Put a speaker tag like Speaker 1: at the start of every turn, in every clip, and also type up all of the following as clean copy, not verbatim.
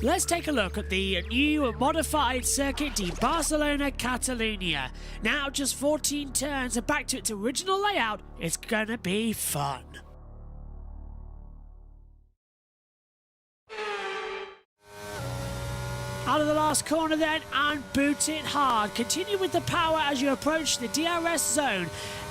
Speaker 1: Let's take a look at the new modified Circuit de Barcelona Catalunya. Now just 14 turns and back to its original layout. It's gonna be fun. Out of the last corner then, and boot it hard. Continue with the power as you approach the DRS zone.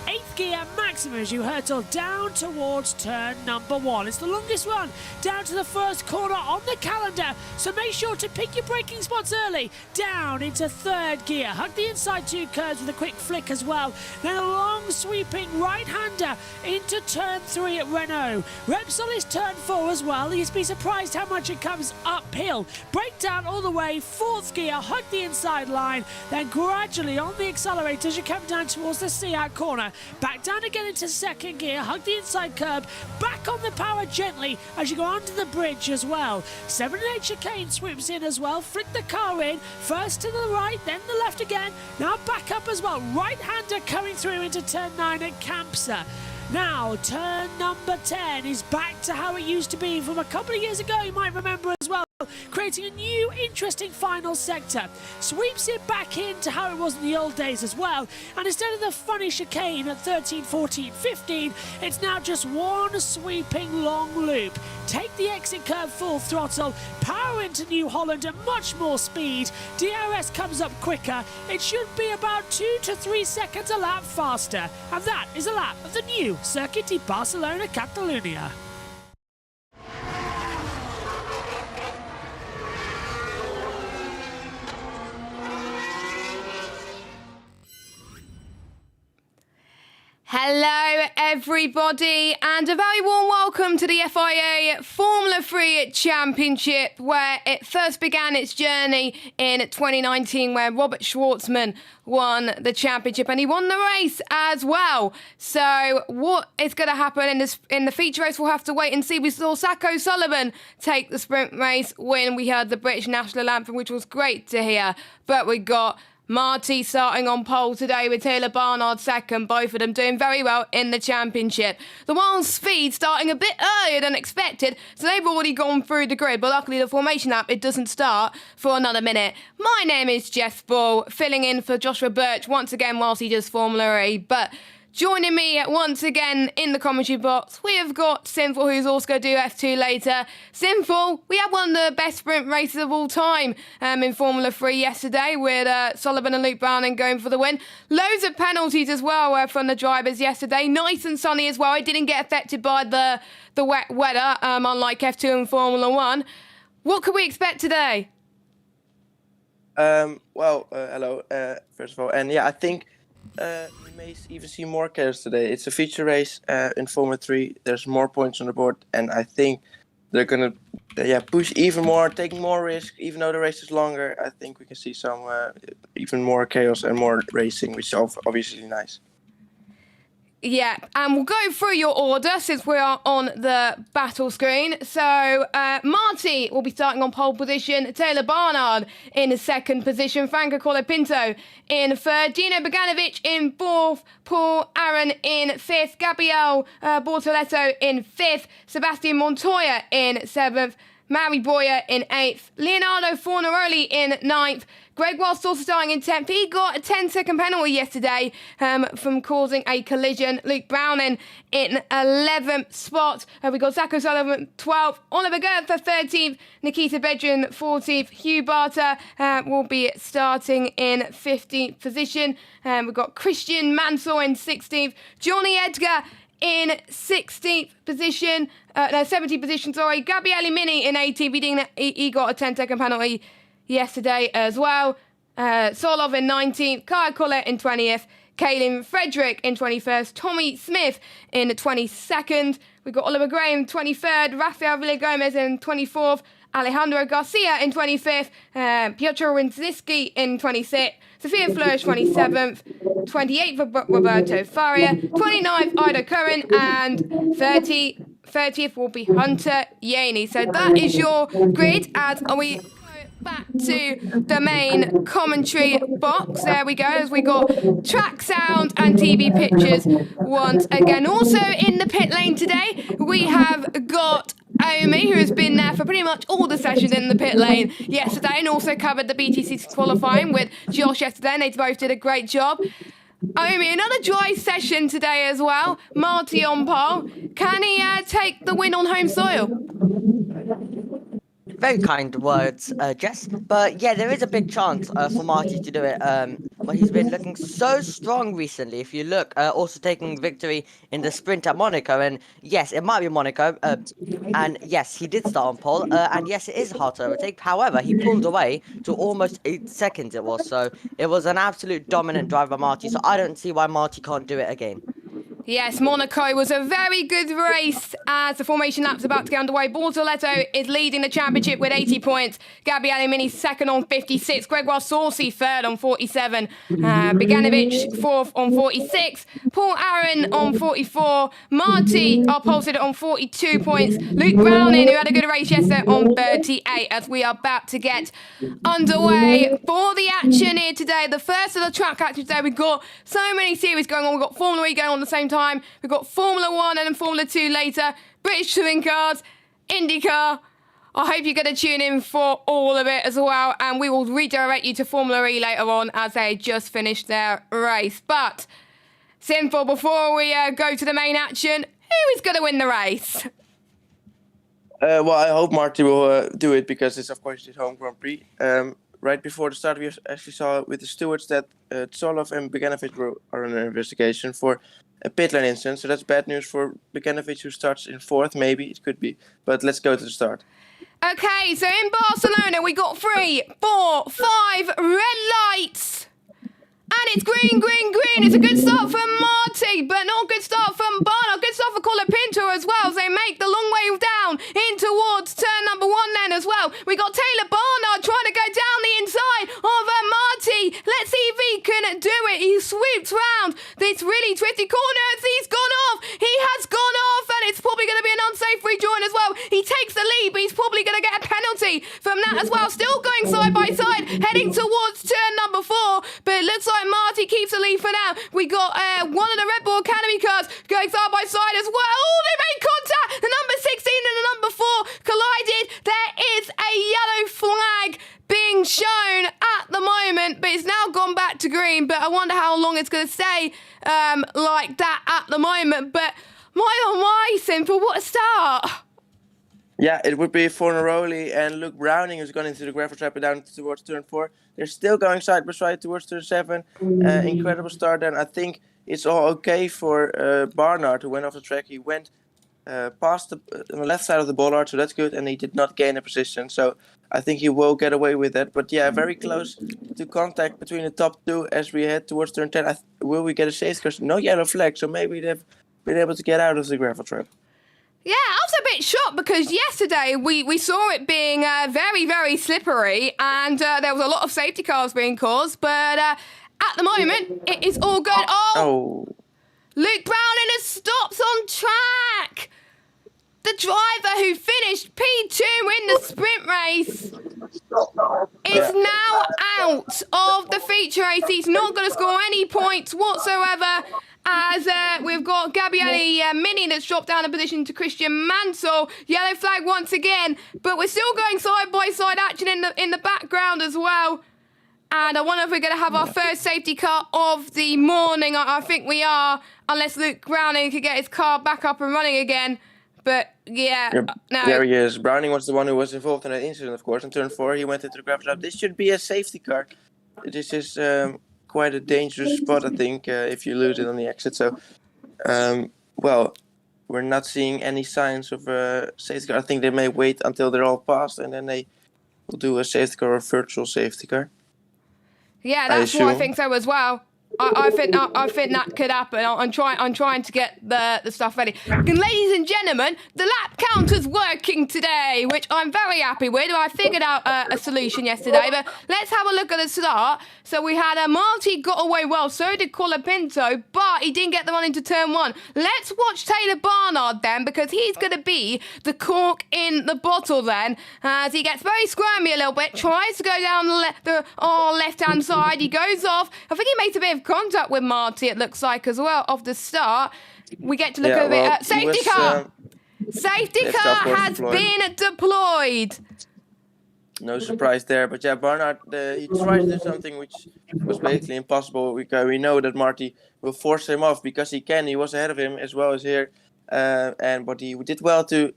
Speaker 1: 8th gear maximum as you hurtle down towards turn number 1. It's the longest run down to the first corner on the calendar, so make sure to pick your braking spots early. Down into 3rd gear, hug the inside 2 curves with a quick flick as well. Then a long sweeping right-hander into turn 3 at Renault. Repsol is turn 4 as well. You'd be surprised how much it comes uphill. Brake down all the way, 4th gear, hug the inside line, then gradually on the accelerator as you come down towards the Seat corner. Back down again into 2nd gear, hug the inside curb, back on the power gently as you go onto the bridge as well. 7 and 8 chicane swoops in as well, flick the car in, first to the right, then the left again, now back up as well, right-hander coming through into turn 9 at Campsa. Now, turn number 10 is back to how it used to be from a couple of years ago, you might remember as well, creating a new interesting final sector. Sweeps it back into how it was in the old days as well, and instead of the funny chicane at 13, 14, 15, it's now just one sweeping long loop. Take the exit curve full throttle, power into New Holland at much more speed, DRS comes up quicker, it should be about 2 to 3 seconds a lap faster, and that is a lap of the new Circuit de Barcelona Catalunya.
Speaker 2: Hello everybody and a very warm welcome to the FIA Formula 3 Championship, where it first began its journey in 2019 where Robert Schwartzman won the championship and he won the race as well. So what is going to happen in the feature race, we'll have to wait and see. We saw Zak O'Sullivan take the sprint race win. We heard the British national anthem, which was great to hear, but we got Marty starting on pole today with Taylor Barnard second, both of them doing very well in the championship. The Wild Speed starting a bit earlier than expected, so they've already gone through the grid, but luckily the formation lap, it doesn't start for another minute. My name is Jess Ball, filling in for Joshua Birch once again whilst he does Formula E, but joining me once again in the commentary box, we have got Sinful, who's also going to do F2 later. Sinful, we had one of the best sprint races of all time in Formula 3 yesterday with Sullivan and Luke Browning going for the win. Loads of penalties as well from the drivers yesterday. Nice and sunny as well. It didn't get affected by the wet weather, unlike F2 and Formula 1. What could we expect today?
Speaker 3: Hello, first of all. And yeah, I think we may even see more chaos today. It's a feature race in Formula 3. There's more points on the board, and I think they're going to push even more, take more risk. Even though the race is longer, I think we can see some even more chaos and more racing, which is obviously nice.
Speaker 2: Yeah, and we'll go through your order since we are on the battle screen. So, Marty will be starting on pole position, Taylor Barnard in second position, Franco Colapinto in third, Gino Boganovic in fourth, Paul Aaron in fifth, Gabriel Bortoletto in fifth, Sebastian Montoya in seventh, Mary Boyer in eighth, Leonardo Fornaroli in ninth, Greg Walsh also starting in 10th. He got a 10-second penalty yesterday from causing a collision. Luke Browning in 11th spot. We got Zak O'Sullivan 12th. Oliver Goethe 13th. Nikita Bedrin 14th. Hugh Barter will be starting in 15th position. We've got Christian Mansell in 16th. Johnny Edgar in 16th position. 17th position, sorry. Gabriele Mini in 18th. He got a 10-second penalty yesterday as well. Solov in 19th, Kaya Collett in 20th, Kaylin Frederick in 21st, Tommy Smith in 22nd. We've got Oliver Graham 23rd, Rafael Villagomez in 24th, Alejandro Garcia in 25th, Piotr Winziski in 26th, Sophia Flores 27th, 28th Roberto Faria, 29th Ida Curran, and 30th will be Hunter Yaney. So that is your grid as we go back to the main commentary box. There we go, as we got track sound and TV pictures once again. Also in the pit lane today, we have got Omi, who has been there for pretty much all the sessions in the pit lane yesterday and also covered the BTC qualifying with Josh yesterday, and they both did a great job. Omi, another dry session today as well. Marty on pole. Can he take the win on home soil?
Speaker 4: Very kind words, Jess. But yeah, there is a big chance for Marty to do it. But he's been looking so strong recently. If you look, also taking victory in the sprint at Monaco. And yes, it might be Monaco. And yes, he did start on pole. And yes, it is hard to overtake. However, he pulled away to almost 8 seconds it was. So it was an absolute dominant drive by Marty. So I don't see why Marty can't do it again.
Speaker 2: Yes, Monaco was a very good race as the formation lap's about to get underway. Bortoletto is leading the championship with 80 points. Gabriele Mini second on 56. Gregoire Saucy third on 47. Beganovic fourth on 46. Paul Aaron on 44. Marty are posted on 42 points. Luke Browning, who had a good race yesterday, on 38 as we are about to get underway for the action here today. The first of the track action today. We've got so many series going on. We've got Formula E going on at the same time. We've got Formula 1 and then Formula 2 later. British Touring Cars, IndyCar. I hope you're going to tune in for all of it as well. And we will redirect you to Formula E later on as they just finished their race. But, Simple, before we go to the main action, who is going to win the race?
Speaker 3: Well, I hope Marty will do it because it's, of course, his home Grand Prix. Right before the start, we actually saw with the stewards that Tsoloff and Beganovic are under investigation for a pit lane incident. So that's bad news for Beganovic, who starts in 4th, maybe. It could be. But let's go to the start.
Speaker 2: Okay, so in Barcelona, we got 3, 4, 5 red lights. And it's green, green, green. It's a good start from Marty, but not a good start from Barnard. Good start for Colapinto as well, as they make the long way down in towards turn number 1 then as well. We got Taylor Barnard trying to go down the inside of Marty. Let's see if he can do it. He swoops round this really twisty corner as he's gone off. He has gone off, and it's probably going to be an unsafe rejoin as well. He takes the lead, but he's probably going to get a penalty from that as well. Still going side by side, heading towards turn number 4, but it looks like Marty keeps the lead for now. We got one of the Red Bull Academy cars going side by side as well. Oh, they made contact. The number 16 and the number 4 collided. There is a yellow flag being shown at the moment, but it's now gone back to green. But I wonder how long it's going to stay like that at the moment. But my oh my, Simple, what a start.
Speaker 3: Yeah, it would be Fornaroli and Luke Browning, who's gone into the gravel trap and down towards turn 4. They're still going side by side towards turn 7. Incredible start, and I think it's all okay for Barnard, who went off the track. He went past on the left side of the bollard, so that's good, and he did not gain a position. So I think he will get away with that. But yeah, very close to contact between the top 2 as we head towards turn 10. Will we get a safety car? No yellow flag, so maybe they've been able to get out of the gravel trap.
Speaker 2: Yeah, I was a bit shocked because yesterday we saw it being very, very slippery and there was a lot of safety cars being caused. But at the moment, it is all good. Oh! Luke Browning has stopped on track. The driver who finished P2 in the sprint race is now out of the feature race. He's not going to score any points whatsoever. As we've got Gabriele Mini that's dropped down a position to Christian Mansell. Yellow flag once again, but we're still going side by side action in the background as well. And I wonder if we're going to have our first safety car of the morning. I think we are, unless Luke Browning could get his car back up and running again. But yeah, no.
Speaker 3: There he is. Browning was the one who was involved in that incident, of course. In turn 4, he went into the gravel trap. This should be a safety car. This is quite a dangerous spot, I think, if you lose it on the exit. So, well, we're not seeing any signs of a safety car. I think they may wait until they're all passed, and then they will do a safety car or virtual safety car.
Speaker 2: Yeah, that's what I think so as well. I think that could happen. I'm trying to get the stuff ready. And ladies and gentlemen, the lap counter's working today, which I'm very happy with. I figured out a solution yesterday, but let's have a look at the start. So we had Marty got away well, so did Colapinto, but he didn't get the run into turn 1. Let's watch Taylor Barnard then, because he's going to be the cork in the bottle then, as he gets very squirmy a little bit, tries to go down the left-hand side. He goes off. I think he makes a bit of contact with Marty, it looks like, as well, off the start. We get to look at it. Safety car! Safety car has been deployed.
Speaker 3: No surprise there, but yeah, Barnard, he tried to do something which was basically impossible. We know that Marty will force him off because he can. He was ahead of him as well as here, but he did well to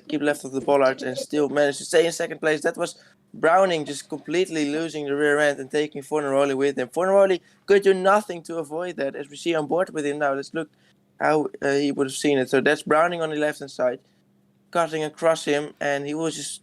Speaker 3: keep left of the bollards and still managed to stay in second place. That was Browning just completely losing the rear end and taking Fornaroli with him. Fornaroli could do nothing to avoid that, as we see on board with him now. Let's look how he would have seen it. So that's Browning on the left-hand side, cutting across him, and he will just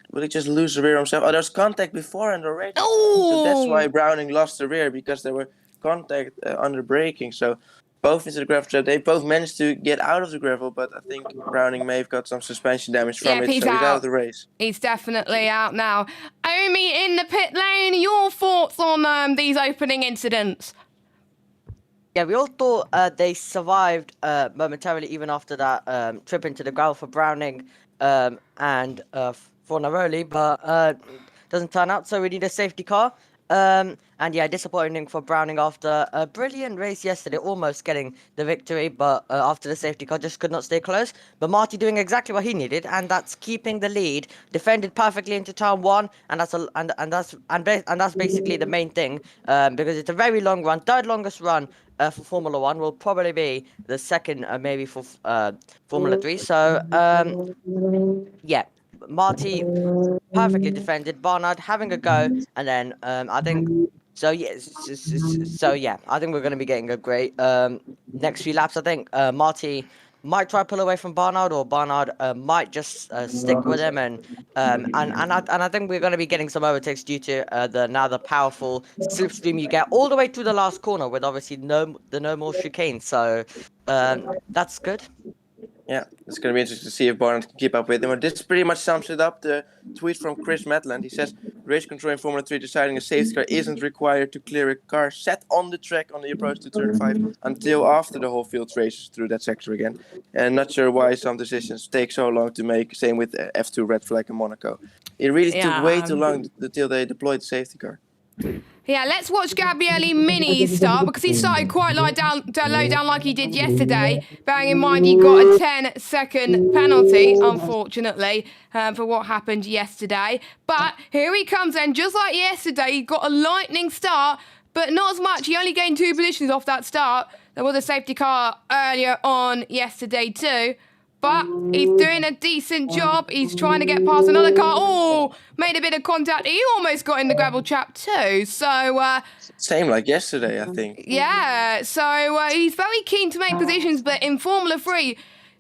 Speaker 3: lose the rear himself. Oh, there's contact beforehand already.
Speaker 2: Oh!
Speaker 3: So that's why Browning lost the rear, because there were contact under braking. So both into the gravel trap. They both managed to get out of the gravel, but I think Browning may have got some suspension damage from it, so he's out of the race.
Speaker 2: He's definitely out now. Omi in the pit lane, your thoughts on these opening incidents?
Speaker 4: Yeah, we all thought they survived momentarily, even after that trip into the gravel for Browning and Fornaroli, but doesn't turn out, so we need a safety car. And yeah, disappointing for Browning after a brilliant race yesterday, almost getting the victory, but after the safety car just could not stay close. But Marty doing exactly what he needed, and that's keeping the lead, defended perfectly into turn 1, and that's basically the main thing, because it's a very long run, third longest run for Formula 1, will probably be the second maybe for Formula 3. So yeah, Marty perfectly defended, Barnard having a go, and then I think so. Yeah, I think we're going to be getting a great next few laps. I think Marty might try to pull away from Barnard, or Barnard might just stick with him, and I think we're going to be getting some overtakes due to the powerful slipstream you get all the way to the last corner, with obviously no more chicane. So that's good.
Speaker 3: Yeah, it's going to be interesting to see if Barnard can keep up with him. But this pretty much sums it up. The tweet from Chris Maitland. He says, race control in Formula 3 deciding a safety car isn't required to clear a car set on the track on the approach to turn 5 until after the whole field races through that sector again. And not sure why some decisions take so long to make. Same with F2 red flag in Monaco. It really took way too long until they deployed the safety car.
Speaker 2: Yeah, let's watch Gabriele Mini start, because he started quite low down like he did yesterday. Bearing in mind he got a 10-second penalty, unfortunately, for what happened yesterday. But here he comes then, just like yesterday, he got a lightning start, but not as much. He only gained 2 positions off that start. There was a safety car earlier on yesterday too. But he's doing a decent job. He's trying to get past another car. Oh, made a bit of contact. He almost got in the gravel trap too. So
Speaker 3: same like yesterday, I think.
Speaker 2: Yeah. So he's very keen to make positions. But in Formula 3,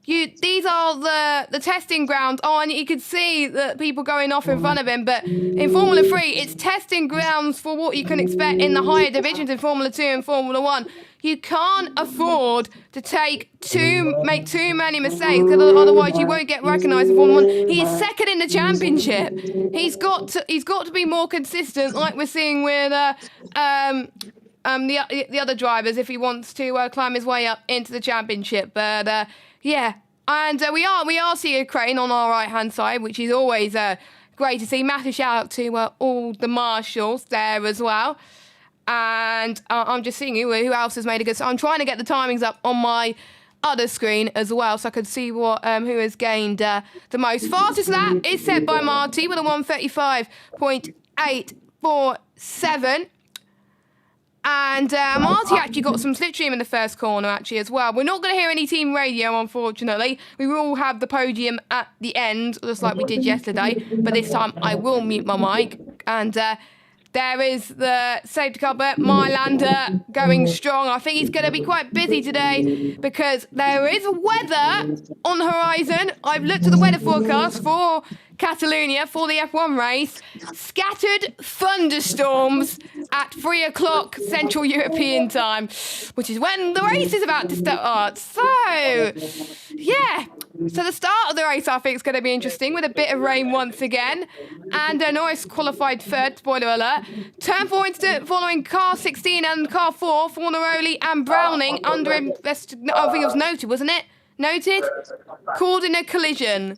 Speaker 2: these are the testing grounds. Oh, and you can see the people going off in front of him. But in Formula 3, it's testing grounds for what you can expect in the higher divisions in Formula 2 and Formula 1. You can't afford to make too many mistakes, because otherwise you won't get recognised in Formula 1. He is second in the championship. He's got to be more consistent, like we're seeing with the other drivers, if he wants to climb his way up into the championship. But yeah, and we are seeing a crane on our right hand side, which is always great to see. Massive shout out to all the marshals there as well. And I'm just seeing who else has made a good. So I'm trying to get the timings up on my other screen as well, so I could see what who has gained the most. Fastest lap is set by Marty with a 1:35.847. And Marty actually got some slipstream in the first corner actually as well. We're not going to hear any team radio, unfortunately. We will have the podium at the end, just like we did yesterday. But this time I will mute my mic. And There is the safety car, but Mylander going strong. I think he's going to be quite busy today because there is weather on the horizon. I've looked at the weather forecast for Catalonia for the F1 race. Scattered thunderstorms at 3 o'clock Central European time, which is when the race is about to start. So, yeah. So the start of the race, I think, is going to be interesting with a bit of rain once again. And Norris qualified third, spoiler alert. Turn 4 incident following car 16 and car 4, Fornaroli and Browning under investigation. I think it was noted, wasn't it? Noted? Called in a collision.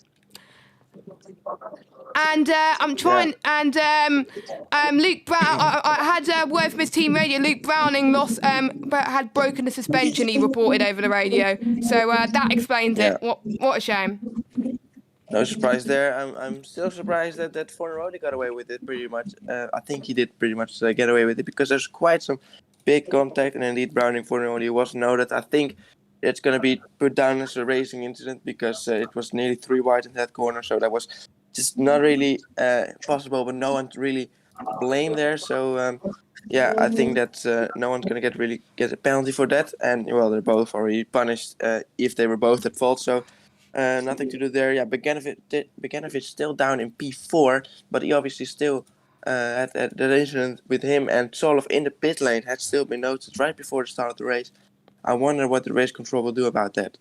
Speaker 2: And I'm trying, and Luke Brown, I had word from his team radio. Luke Browning lost, but had broken the suspension. He reported over the radio, so that explains it. What a shame.
Speaker 3: No surprise there. I'm still surprised that Fornaroli got away with it pretty much. I think he did pretty much get away with it because there's quite some big contact, and indeed Browning Fornaroli was noted. I think it's going to be put down as a racing incident because it was nearly 3 wide in that corner, so that was just not really possible, but no one to really blame there. So I think that no one's going to get a penalty for that, and well, they're both already punished if they were both at fault. So nothing to do there. Yeah, Beganovic still down in P4, but he obviously still had that incident with him and Solov in the pit lane had still been noticed right before the start of the race. I wonder what the race control will do about that.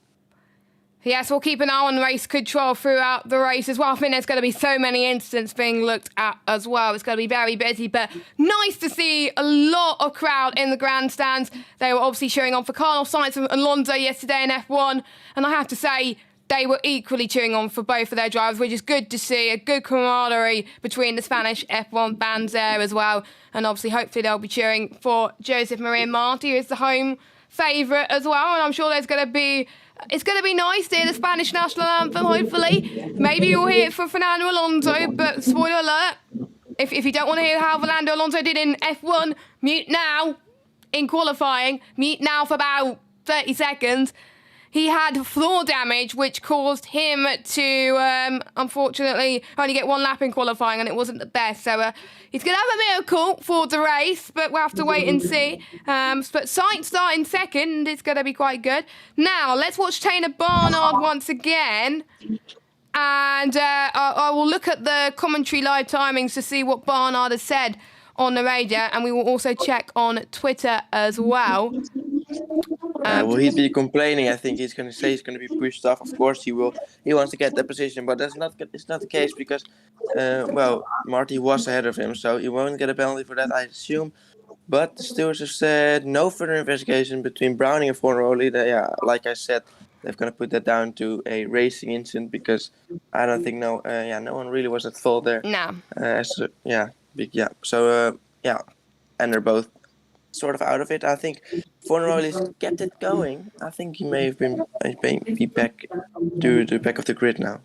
Speaker 2: Yes, we'll keep an eye on race control throughout the race as well. I think there's going to be so many incidents being looked at as well. It's going to be very busy, but nice to see a lot of crowd in the grandstands. They were obviously cheering on for Carlos Sainz and Alonso yesterday in F1, and I have to say, they were equally cheering on for both of their drivers, which is good to see. A good camaraderie between the Spanish F1 fans there as well. And obviously, hopefully, they'll be cheering for Joseph Maria Marti, who is the home favourite as well. And I'm sure it's going to be nice to hear the Spanish national anthem, hopefully. Maybe you'll hear it for Fernando Alonso, but spoiler alert, if you don't want to hear how Fernando Alonso did in F1, mute now in qualifying. Mute now for about 30 seconds. He had floor damage, which caused him to, unfortunately, only get 1 lap in qualifying, and it wasn't the best. So he's going to have a miracle for the race, but we'll have to wait and see. But Sainz starting second is going to be quite good. Now, let's watch Taylor Barnard once again. And I will look at the commentary live timings to see what Barnard has said on the radio, and we will also check on Twitter as well.
Speaker 3: Will he be complaining? I think he's going to say he's going to be pushed off. Of course he will. He wants to get the position, but it's not the case because, Marty was ahead of him, so he won't get a penalty for that, I assume. But the stewards have said no further investigation between Browning and Fornaroli. Like I said, they're going to put that down to a racing incident because I don't think no one really was at fault there.
Speaker 2: No.
Speaker 3: And they're both sort of out of it. I think Fornaroli's kept it going. I think he may have been back to the back of the grid now.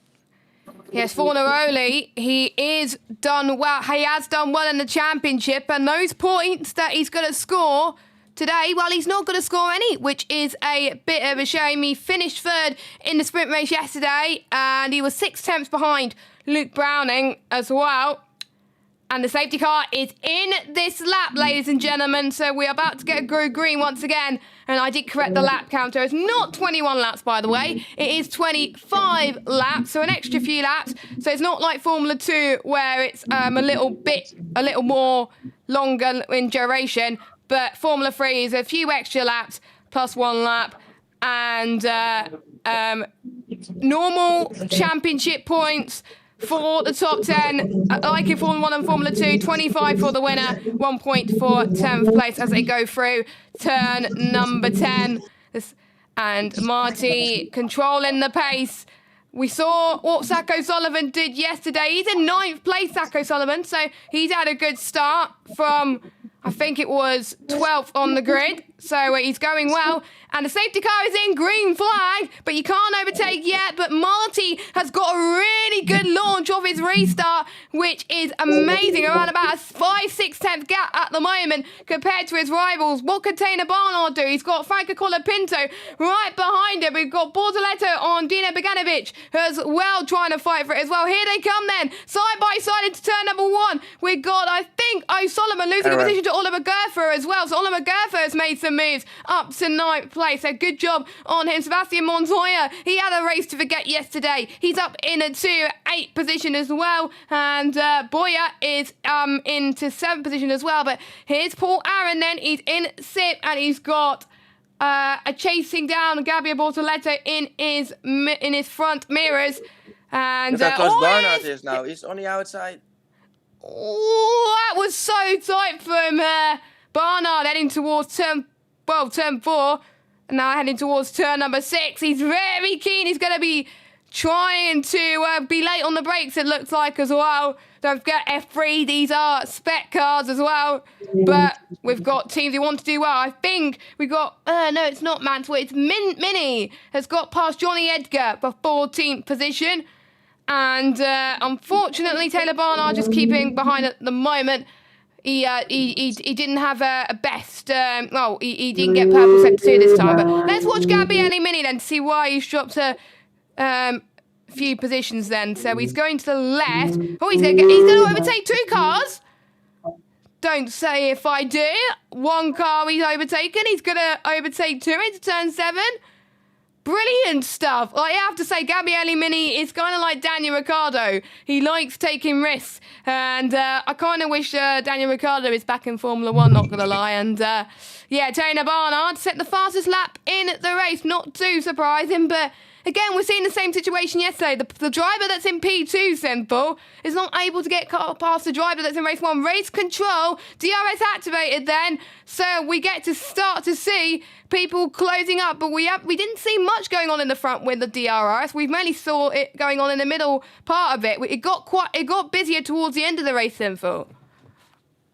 Speaker 2: Yes, Fornaroli, he is done well. He has done well in the championship, and those points that he's going to score today, well, he's not going to score any, which is a bit of a shame. He finished third in the sprint race yesterday, and he was 6 tenths behind Luke Browning as well. And the safety car is in this lap, ladies and gentlemen. So we're about to get a green once again. And I did correct the lap counter. It's not 21 laps, by the way. It is 25 laps, so an extra few laps. So it's not like Formula 2 where it's a little more longer in duration. But Formula 3 is a few extra laps plus 1 lap. And normal championship points for the top 10, like in Formula 1 and Formula 2, 25 for the winner, 1 point for 10th place as they go through turn number 10. And Marty controlling the pace. We saw what Sacco Sullivan did yesterday. He's in 9th place, Sacco Sullivan, so he's had a good start from I think it was 12th on the grid, so he's going well. And the safety car is in, green flag, but you can't overtake yet. But Marty has got a really good launch of his restart, which is amazing. Around about a 5/6 gap at the moment compared to his rivals. What could Taylor Barnard do? He's got Franco Colapinto right behind him. We've got Bortoletto on Dino Beganovic as well, trying to fight for it as well. Here they come then, side by side into turn number 1. We've got, I think, O'Sullivan losing a position to Oliver Gerfer as well. So Oliver Gerfer has made some moves up to 9th place. So good job on him. Sebastian Montoya, he had a race to forget yesterday. He's up in a 8th position as well. And Boya is into 7th position as well. But here's Paul Aaron then. He's in 6th and he's got a chasing down Gabriel Bortoletto in his front mirrors. And
Speaker 3: Look how close Barnard is now. He's on the outside.
Speaker 2: Oh, that was so tight from Barnard heading towards turn 4. And now heading towards turn number 6. He's very keen. He's going to be trying to be late on the brakes, it looks like, as well. Don't forget F3. These are spec cars as well. But we've got teams who want to do well. I think we've got... no, it's not Mansell. It's Mini has got past Johnny Edgar for 14th position. And unfortunately, Taylor Barnard just keeping behind at the moment. He didn't have a best... he didn't get purple sector 2 this time. But let's watch Gabriele Mini then to see why he's dropped a few positions then. So he's going to the left. Oh, he's going to overtake 2 cars. Don't say if I do. 1 car he's overtaken. He's going to overtake 2 into turn 7. Brilliant stuff. I have to say, Gabriele Mini is kind of like Daniel Ricciardo. He likes taking risks. And I kind of wish Daniel Ricciardo is back in Formula 1, not going to lie. And yeah, Taylor Barnard set the fastest lap in the race. Not too surprising, but again, we're seeing the same situation yesterday. The driver that's in P2, Simple, is not able to get past the driver that's in race 1. Race control, DRS activated then. So we get to start to see people closing up, but we didn't see much going on in the front with the DRS. We mainly saw it going on in the middle part of it. It got busier towards the end of the race, Simple.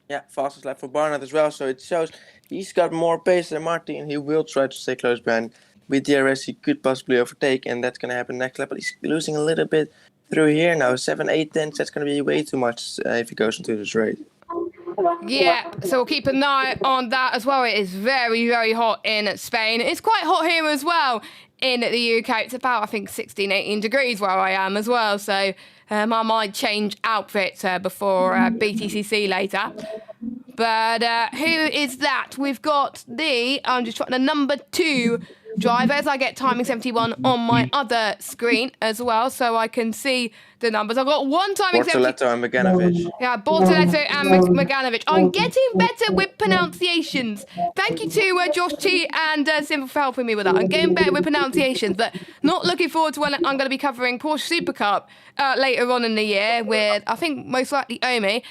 Speaker 3: Yeah, fastest lap for Barnard as well. So it shows he's got more pace than Martin, and he will try to stay close behind. With DRS, he could possibly overtake, and that's going to happen next lap. But he's losing a little bit through here now. 7, 8, 10. That's going to be way too much if he goes into this race.
Speaker 2: Yeah, so we'll keep an eye on that as well. It is very, very hot in Spain. It's quite hot here as well in the UK. It's about, I think, 16, 18 degrees where I am as well. So I might change outfits before BTCC later. But who is that? We've got I'm just trying the number 2 drivers. I get timing 71 on my other screen as well, so I can see the numbers. I've got one timing 71.
Speaker 3: Bortoletto and Beganovic.
Speaker 2: Yeah, Bortoletto and Beganovic. I'm getting better with pronunciations. Thank you to Josh T and Simple for helping me with that. I'm getting better with pronunciations, but not looking forward to when I'm going to be covering Porsche Super Cup later on in the year with, I think, most likely Omi.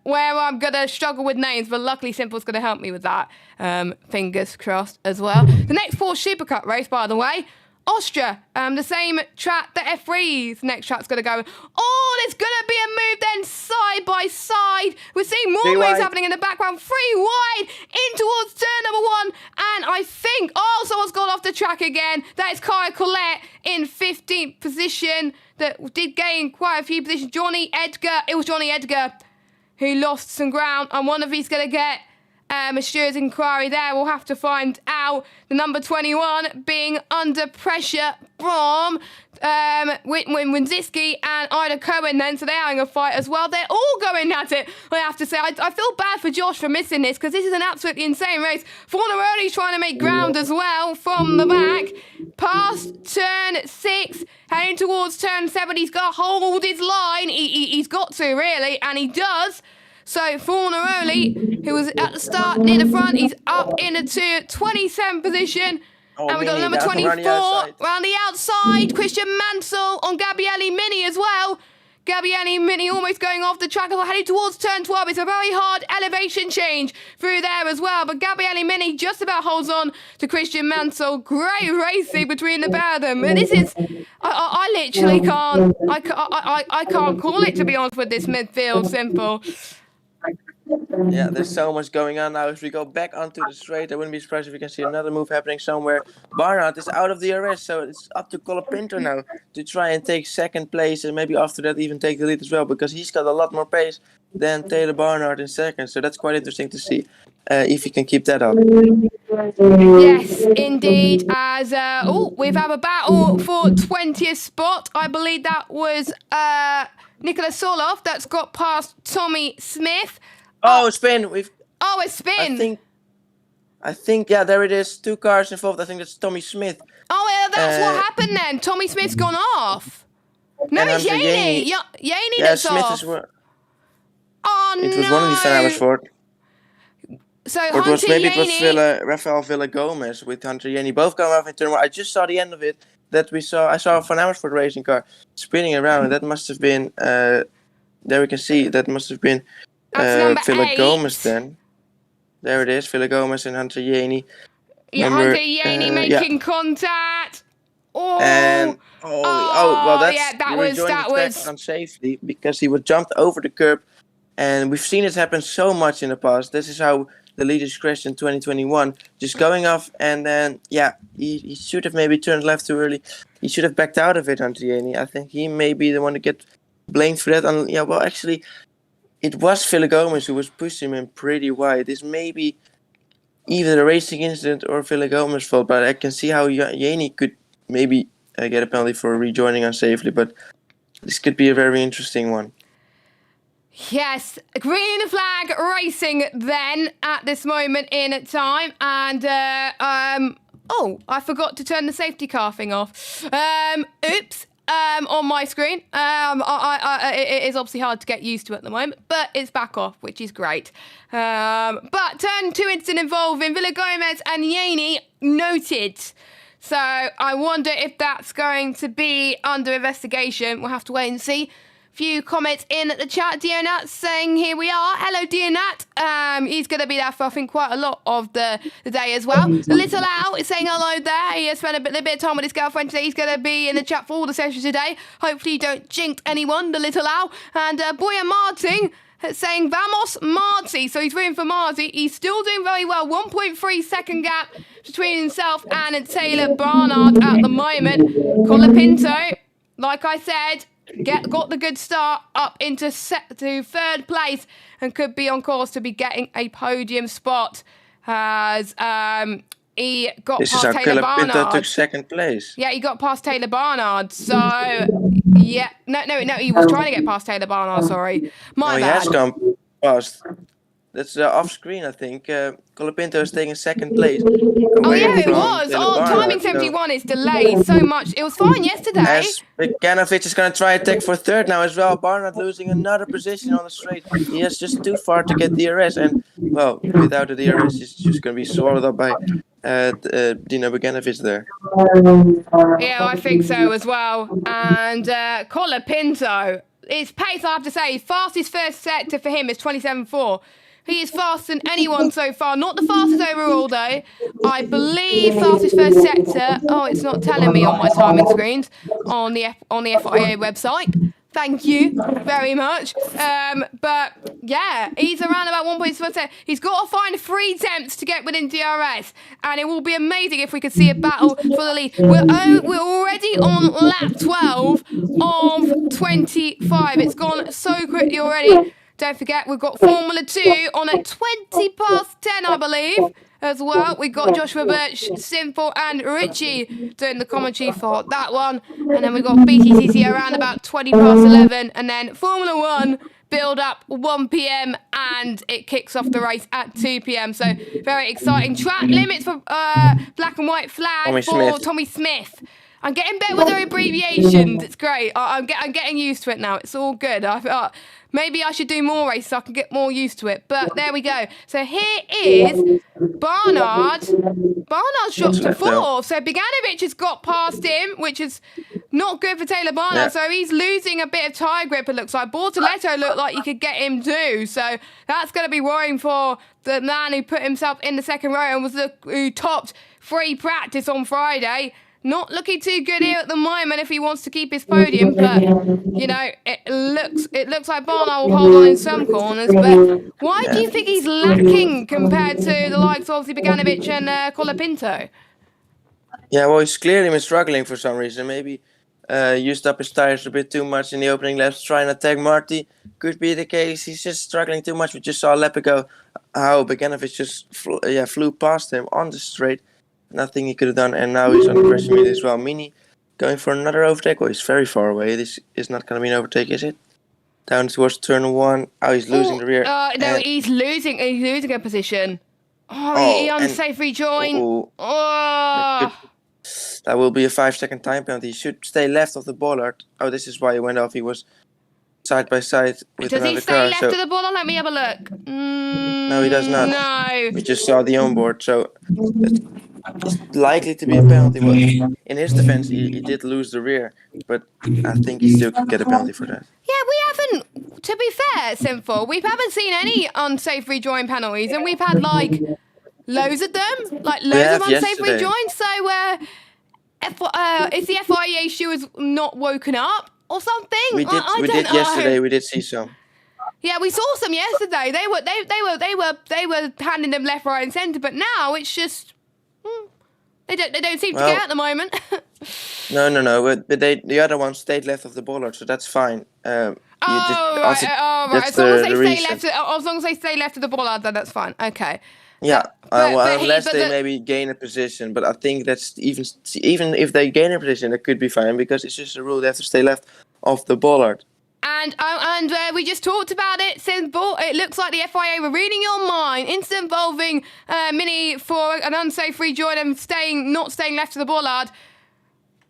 Speaker 2: Where I'm going to struggle with names, but luckily Simple's going to help me with that. Fingers crossed as well. The next Porsche Supercup race, by the way, Austria. The same track that F3's next track's going to go. Oh, there's going to be a move then side by side. We're seeing more moves happening in the background. 3 wide in towards turn number 1. And I think, someone's gone off the track again. That is Kaya Collette in 15th position. That did gain quite a few positions. Johnny Edgar. It was Johnny Edgar who lost some ground. I wonder if he's going to get a stewards inquiry there. We'll have to find out. The number 21 being under pressure from Winziski and Ida Cohen then, so they're having a fight as well. They're all going at it, I have to say. I feel bad for Josh for missing this because this is an absolutely insane race. Fornaroli's trying to make ground as well from the back. Past turn 6, heading towards turn 7. He's got to hold his line. He's got to, really, and he does. So Fornaroli, who was at the start near the front, he's up in the 27th position. And we've got number 24 around the outside. Christian Mansell on Gabriele Mini as well. Gabriele Mini almost going off the track as well, heading towards turn 12. It's a very hard elevation change through there as well. But Gabriele Mini just about holds on to Christian Mansell. Great racing between the pair of them. And this is, I literally can't, I can't call it, to be honest, with this midfield, Simple.
Speaker 3: Yeah, there's so much going on now. If we go back onto the straight, I wouldn't be surprised if we can see another move happening somewhere. Barnard is out of the DRS, so it's up to Colapinto now to try and take second place and maybe after that even take the lead as well, because he's got a lot more pace than Taylor Barnard in second. So that's quite interesting to see if he can keep that up.
Speaker 2: Yes, indeed. As we have a battle for 20th spot. I believe that was Nicholas Soloff that's got past Tommy Smith.
Speaker 3: Oh, spin!
Speaker 2: A spin.
Speaker 3: I think, yeah, there it is. 2 cars involved. I think that's Tommy Smith.
Speaker 2: Oh, yeah, that's what happened then. Tommy Smith's gone off. No, it's Yaney. Yaney that's
Speaker 3: Smith
Speaker 2: off.
Speaker 3: Is
Speaker 2: Oh, no.
Speaker 3: It was one of the Van Amersfoort.
Speaker 2: So
Speaker 3: Or
Speaker 2: Hunter
Speaker 3: it was
Speaker 2: Yaney.
Speaker 3: Rafael Villa-Gomez with Hunter Yaney. Both come off in turn 1. I just saw the end of it. I saw a Van Amersfoort racing car spinning around. And that must have been, there we can see, that must have been Villa-Gomez then. There it is, Villa-Gomez and Hunter Yaney.
Speaker 2: Yeah, Hunter Yaney making contact. Oh,
Speaker 3: and well, that's
Speaker 2: yeah, that was
Speaker 3: unsafely because he was jumped over the curb, and we've seen it happen so much in the past. This is how the leaders crashed in 2021, just going off, and then he should have maybe turned left too early. He should have backed out of it, Hunter Yaney. I think he may be the one to get blamed for that. And well, actually, it was Villa-Gomez who was pushing him pretty wide. This may be either a racing incident or Villa-Gomez's fault, but I can see how Yaney could maybe get a penalty for rejoining unsafely, but this could be a very interesting one.
Speaker 2: Yes, green flag racing then at this moment in time, and I forgot to turn the safety car thing off. Oops. On my screen. It is obviously hard to get used to at the moment, but it's back off, which is great. But turn 2 incident involving Villa-Gomez and Yaney noted. So I wonder if that's going to be under investigation. We'll have to wait and see. Few comments in the chat. Dionat saying here we are. Hello, Dionat. He's going to be there for I think quite a lot of the day as well. Little Al is saying hello there. He has spent a little bit of time with his girlfriend today. He's going to be in the chat for all the sessions today. Hopefully you don't jinx anyone, the Little Al. And Boya Martin saying Vamos Marty. So he's rooting for Marty. He's still doing very well. 1.3 second gap between himself and Taylor Barnard at the moment. Colapinto, like I said, got the good start up into third place and could be on course to be getting a podium spot as he got past Taylor Barnard.
Speaker 3: Colapinto took second place.
Speaker 2: Yeah, he got past Taylor Barnard. So yeah, no, he was trying to get past Taylor Barnard. Sorry, my bad.
Speaker 3: He has gone past. That's off screen, I think. Colapinto is taking second place.
Speaker 2: Oh yeah, it was. Timing 71 is delayed so much. It was fine yesterday.
Speaker 3: As Bogdanovic is going to try attack for third now as well. Barnard losing another position on the straight. He is just too far to get DRS, and well, without the DRS, he's just going to be swallowed up by Dino Bogdanovic there.
Speaker 2: Yeah, I think so as well. And Colapinto, his pace, I have to say, fastest first sector for him is 27.4. He is faster than anyone so far. Not the fastest overall, though. I believe fastest first sector. Oh, it's not telling me on my timing screens on the FIA website. Thank you very much. But yeah, he's around about 1.7. He's got to find 3 attempts to get within DRS, and it will be amazing if we could see a battle for the lead. We're already on lap 12 of 25. It's gone so quickly already. Don't forget, we've got Formula 2 on at 20 past 10, I believe, as well. We've got Joshua Birch, Simple, and Richie doing the commentary for that one. And then we've got BTCC around about 20 past 11. And then Formula 1 build up 1 p.m. and it kicks off the race at 2 p.m. So very exciting. Track limits for black and white flag for Tommy Smith. I'm getting better with their abbreviations. It's great. I'm getting used to it now. It's all good. Maybe I should do more races so I can get more used to it. But there we go. So here is Barnard. Barnard's dropped to 4th. So Bogdanovic has got past him, which is not good for Taylor Barnard. Yeah. So he's losing a bit of tyre grip, it looks like. Bortoletto looked like he could get him too. So that's going to be worrying for the man who put himself in the second row and who topped free practice on Friday. not looking too good here at the moment if he wants to keep his podium. But you know, it looks like Barnard will hold on in some corners. But why do you think he's lacking compared to the likes of obviously Beganovic and Colapinto?
Speaker 3: Yeah, well, he's clearly been struggling for some reason. Maybe used up his tires a bit too much in the opening laps, trying to attack Marty. Could be the case. He's just struggling too much. We just saw a lap ago how Beganovic just flew past him on the straight. Nothing he could have done, and now he's under pressure meter as well. Mini going for another overtake. Well, he's very far away. This is not going to be an overtake, is it? Down towards turn 1. Oh, he's losing the rear.
Speaker 2: No, he's losing a position. He unsafe rejoin.
Speaker 3: That will be a 5-second time penalty. He should stay left of the bollard. Oh, this is why he went off. He was side by side with another car.
Speaker 2: Does he stay left of the bollard? Let me have a look.
Speaker 3: No, he does not.
Speaker 2: No.
Speaker 3: We just saw the onboard, so it's likely to be a penalty. Well, in his defense, he did lose the rear, but I think he still could get a penalty for that.
Speaker 2: Yeah, we haven't, to be fair, Sinful, we haven't seen any unsafe rejoin penalties, and we've had, like, loads of them. Like, loads of unsafe rejoins, so, is the FIA stewards not woken up or something?
Speaker 3: We did yesterday. We did see some.
Speaker 2: Yeah, we saw some yesterday. They were handing them left, right, and centre. But now it's just they don't seem to get at the moment.
Speaker 3: No. But the other one stayed left of the bollard, so that's fine.
Speaker 2: Right. As long as they stay left of the bollard, then that's fine. Okay.
Speaker 3: Yeah, unless they maybe gain a position, but I think that's even if they gain a position, it could be fine because it's just a rule they have to stay left of the bollard.
Speaker 2: And we just talked about it. It looks like the FIA were reading your mind. Incident involving Mini for an unsafe rejoin and not staying left of the bollard.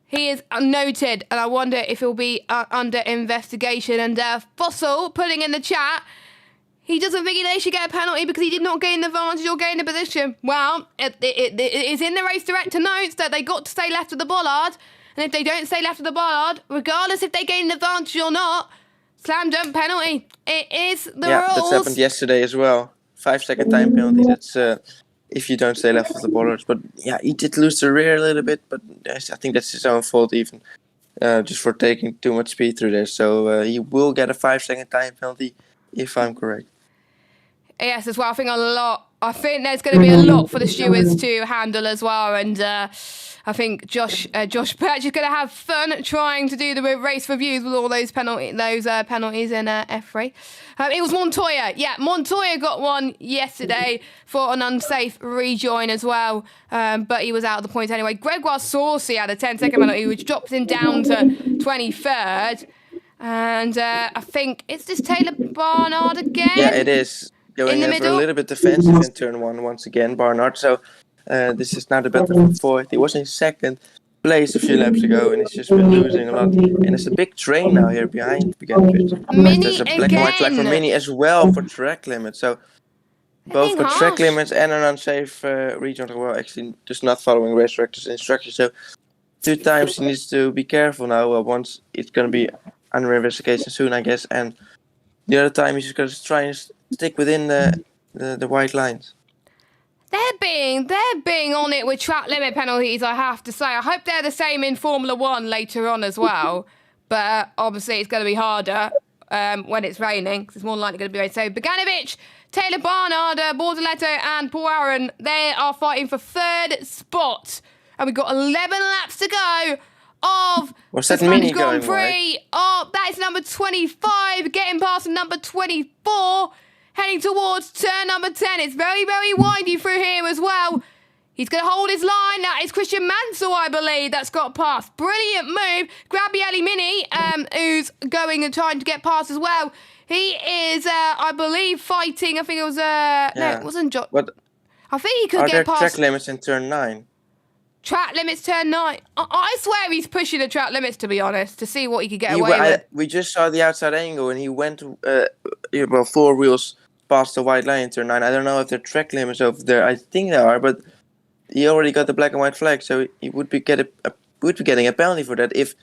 Speaker 2: He is noted, and I wonder if he'll be under investigation. And Fossil putting in the chat. He doesn't think they should get a penalty because he did not gain the advantage or gain the position. Well, it is in the race director notes that they got to stay left of the bollard. And if they don't stay left of the bollard, regardless if they gain the advantage or not, slam dunk penalty. It is the rules.
Speaker 3: Yeah, that's happened yesterday as well. 5-second time penalty. That's if you don't stay left of the bollard. But yeah, he did lose the rear a little bit. But I think that's his own fault even. Just for taking too much speed through there. So he will get a 5-second time penalty if I'm correct.
Speaker 2: Yes, as well. I think there's going to be a lot for the stewards to handle as well, and I think Josh Birch is going to have fun trying to do the race reviews with all those penalties in F3. It was Montoya. Yeah, Montoya got one yesterday for an unsafe rejoin as well, but he was out of the points anyway. Gregoire Saucy had a 10-second penalty, which dropped him down to 23rd. And I think it's this Taylor Barnard again.
Speaker 3: Yeah, it is. Going in for a little bit defensive in turn 1 once again, Barnard. So this is now the battle for fourth. He was in second place a few laps ago, and he's just been losing a lot. And there's a big train now here behind Beganovic. There's a black and white flag for Mini as well for track limits. So both for track limits and an unsafe region. Well, actually just not following race director's instructions. So 2 times he needs to be careful now. Once it's going to be under investigation soon, I guess, and the other time he's just going to try and stick within the white lines.
Speaker 2: They're being on it with track limit penalties, I have to say. I hope they're the same in Formula 1 later on as well. But obviously it's going to be harder when it's raining, because it's more likely going to be raining. So Beganovic, Taylor Barnard, Bortoleto and Paul Aaron, they are fighting for 3rd spot. And we've got 11 laps to go of
Speaker 3: What's
Speaker 2: the
Speaker 3: that Mini
Speaker 2: Spanish Grand
Speaker 3: going,
Speaker 2: Prix. Oh, that is number 25, getting past number 24, heading towards turn number 10. It's very, very windy through here as well. He's going to hold his line. That is Christian Mansell, I believe, that's got past. Brilliant move. Gabriele Mini, who's going and trying to get past as well. He is, I believe, fighting. I think it was, no, it wasn't John. I think he could get past.
Speaker 3: Are there track limits in turn 9?
Speaker 2: Track limits turn 9. I swear he's pushing the track limits, to be honest, to see what he could get away with.
Speaker 3: We just saw the outside angle, and he went 4 wheels past the white line in turn 9. I don't know if there are track limits over there. I think there are, but he already got the black and white flag, so he would be getting a penalty for that if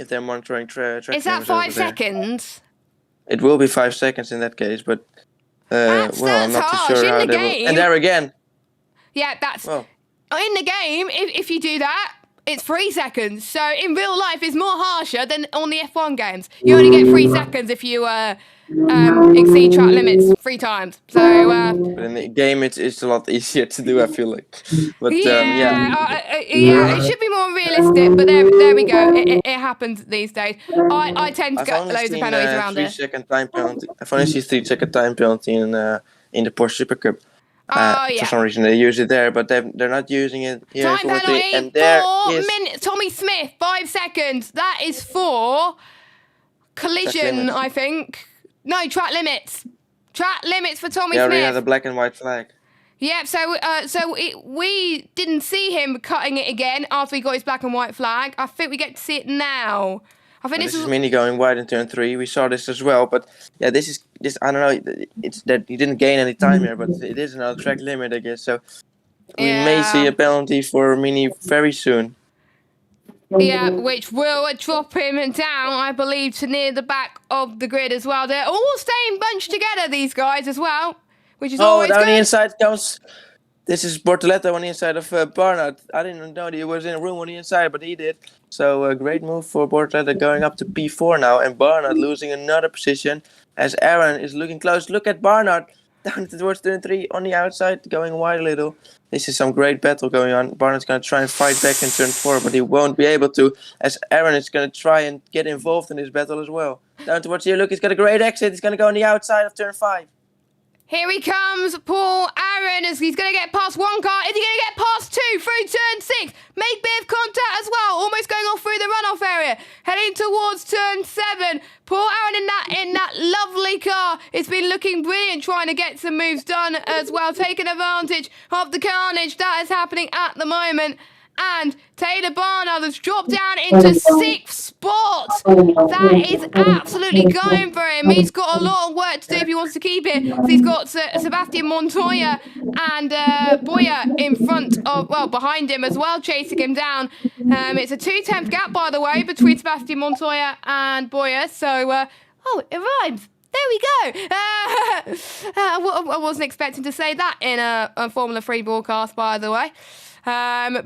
Speaker 3: they're monitoring track limits.
Speaker 2: Is that 5 seconds?
Speaker 3: It will be 5 seconds in that case, but
Speaker 2: that's
Speaker 3: I'm not
Speaker 2: harsh.
Speaker 3: too sure
Speaker 2: In
Speaker 3: how
Speaker 2: the
Speaker 3: they
Speaker 2: game.
Speaker 3: will. And there again.
Speaker 2: Yeah, that's...
Speaker 3: Well,
Speaker 2: in the game, if you do that, it's 3 seconds. So in real life, it's more harsher than on the F1 games. You only get 3 seconds if you exceed track limits 3 times. So
Speaker 3: But in the game, it's a lot easier to do. I feel like. But
Speaker 2: it should be more realistic. But there we go. It happens these days. I tend to get loads of penalties around it.
Speaker 3: 3-second time penalty. I've only seen 3-second time penalty in the Porsche Super Cup. For some reason they use it there, but they're not using it here.
Speaker 2: Time penalty
Speaker 3: and there
Speaker 2: for
Speaker 3: is
Speaker 2: Tommy Smith, 5 seconds. That is for collision, I think. No, track limits. Track limits for Tommy
Speaker 3: Smith.
Speaker 2: Smith.
Speaker 3: Yeah, we had a black and white flag.
Speaker 2: Yep, we didn't see him cutting it again after he got his black and white flag. I think we get to see it now. I think
Speaker 3: This is Mini going wide in turn 3. We saw this as well, but yeah, this I don't know. It's that he didn't gain any time here, but it is another track limit, I guess. So we may see a penalty for Mini very soon.
Speaker 2: Yeah, which will drop him down, I believe, to near the back of the grid as well. They're all staying bunched together, these guys, as well, which is always
Speaker 3: down
Speaker 2: good.
Speaker 3: the inside comes. This is Bortoleto on the inside of Barnard. I didn't know that he was in a room on the inside, but he did. So a great move for Bortoleto going up to P4 now, and Barnard losing another position as Aaron is looking close. Look at Barnard down towards turn 3 on the outside, going wide a little. This is some great battle going on. Barnard's going to try and fight back in turn 4, but he won't be able to, as Aaron is going to try and get involved in this battle as well. Down towards here, look, he's got a great exit. He's going to go on the outside of turn 5.
Speaker 2: Here he comes, Paul Aaron, as he's going to get past one car. Is he going to get past 2 through turn 6? Make bit of contact as well, almost going off through the runoff area. Heading towards turn 7. Paul Aaron in that lovely car. It's been looking brilliant, trying to get some moves done as well, taking advantage of the carnage that is happening at the moment. And Taylor Barnard has dropped down into 6th spot. That is absolutely going for him. He's got a lot of work to do if he wants to keep it. So he's got Sebastian Montoya and Boyer in front of, well, behind him as well, chasing him down. It's a 2/10 gap, by the way, between Sebastian Montoya and Boyer. So, it rhymes. There we go. I wasn't expecting to say that in a Formula 3 broadcast, by the way. Yeah,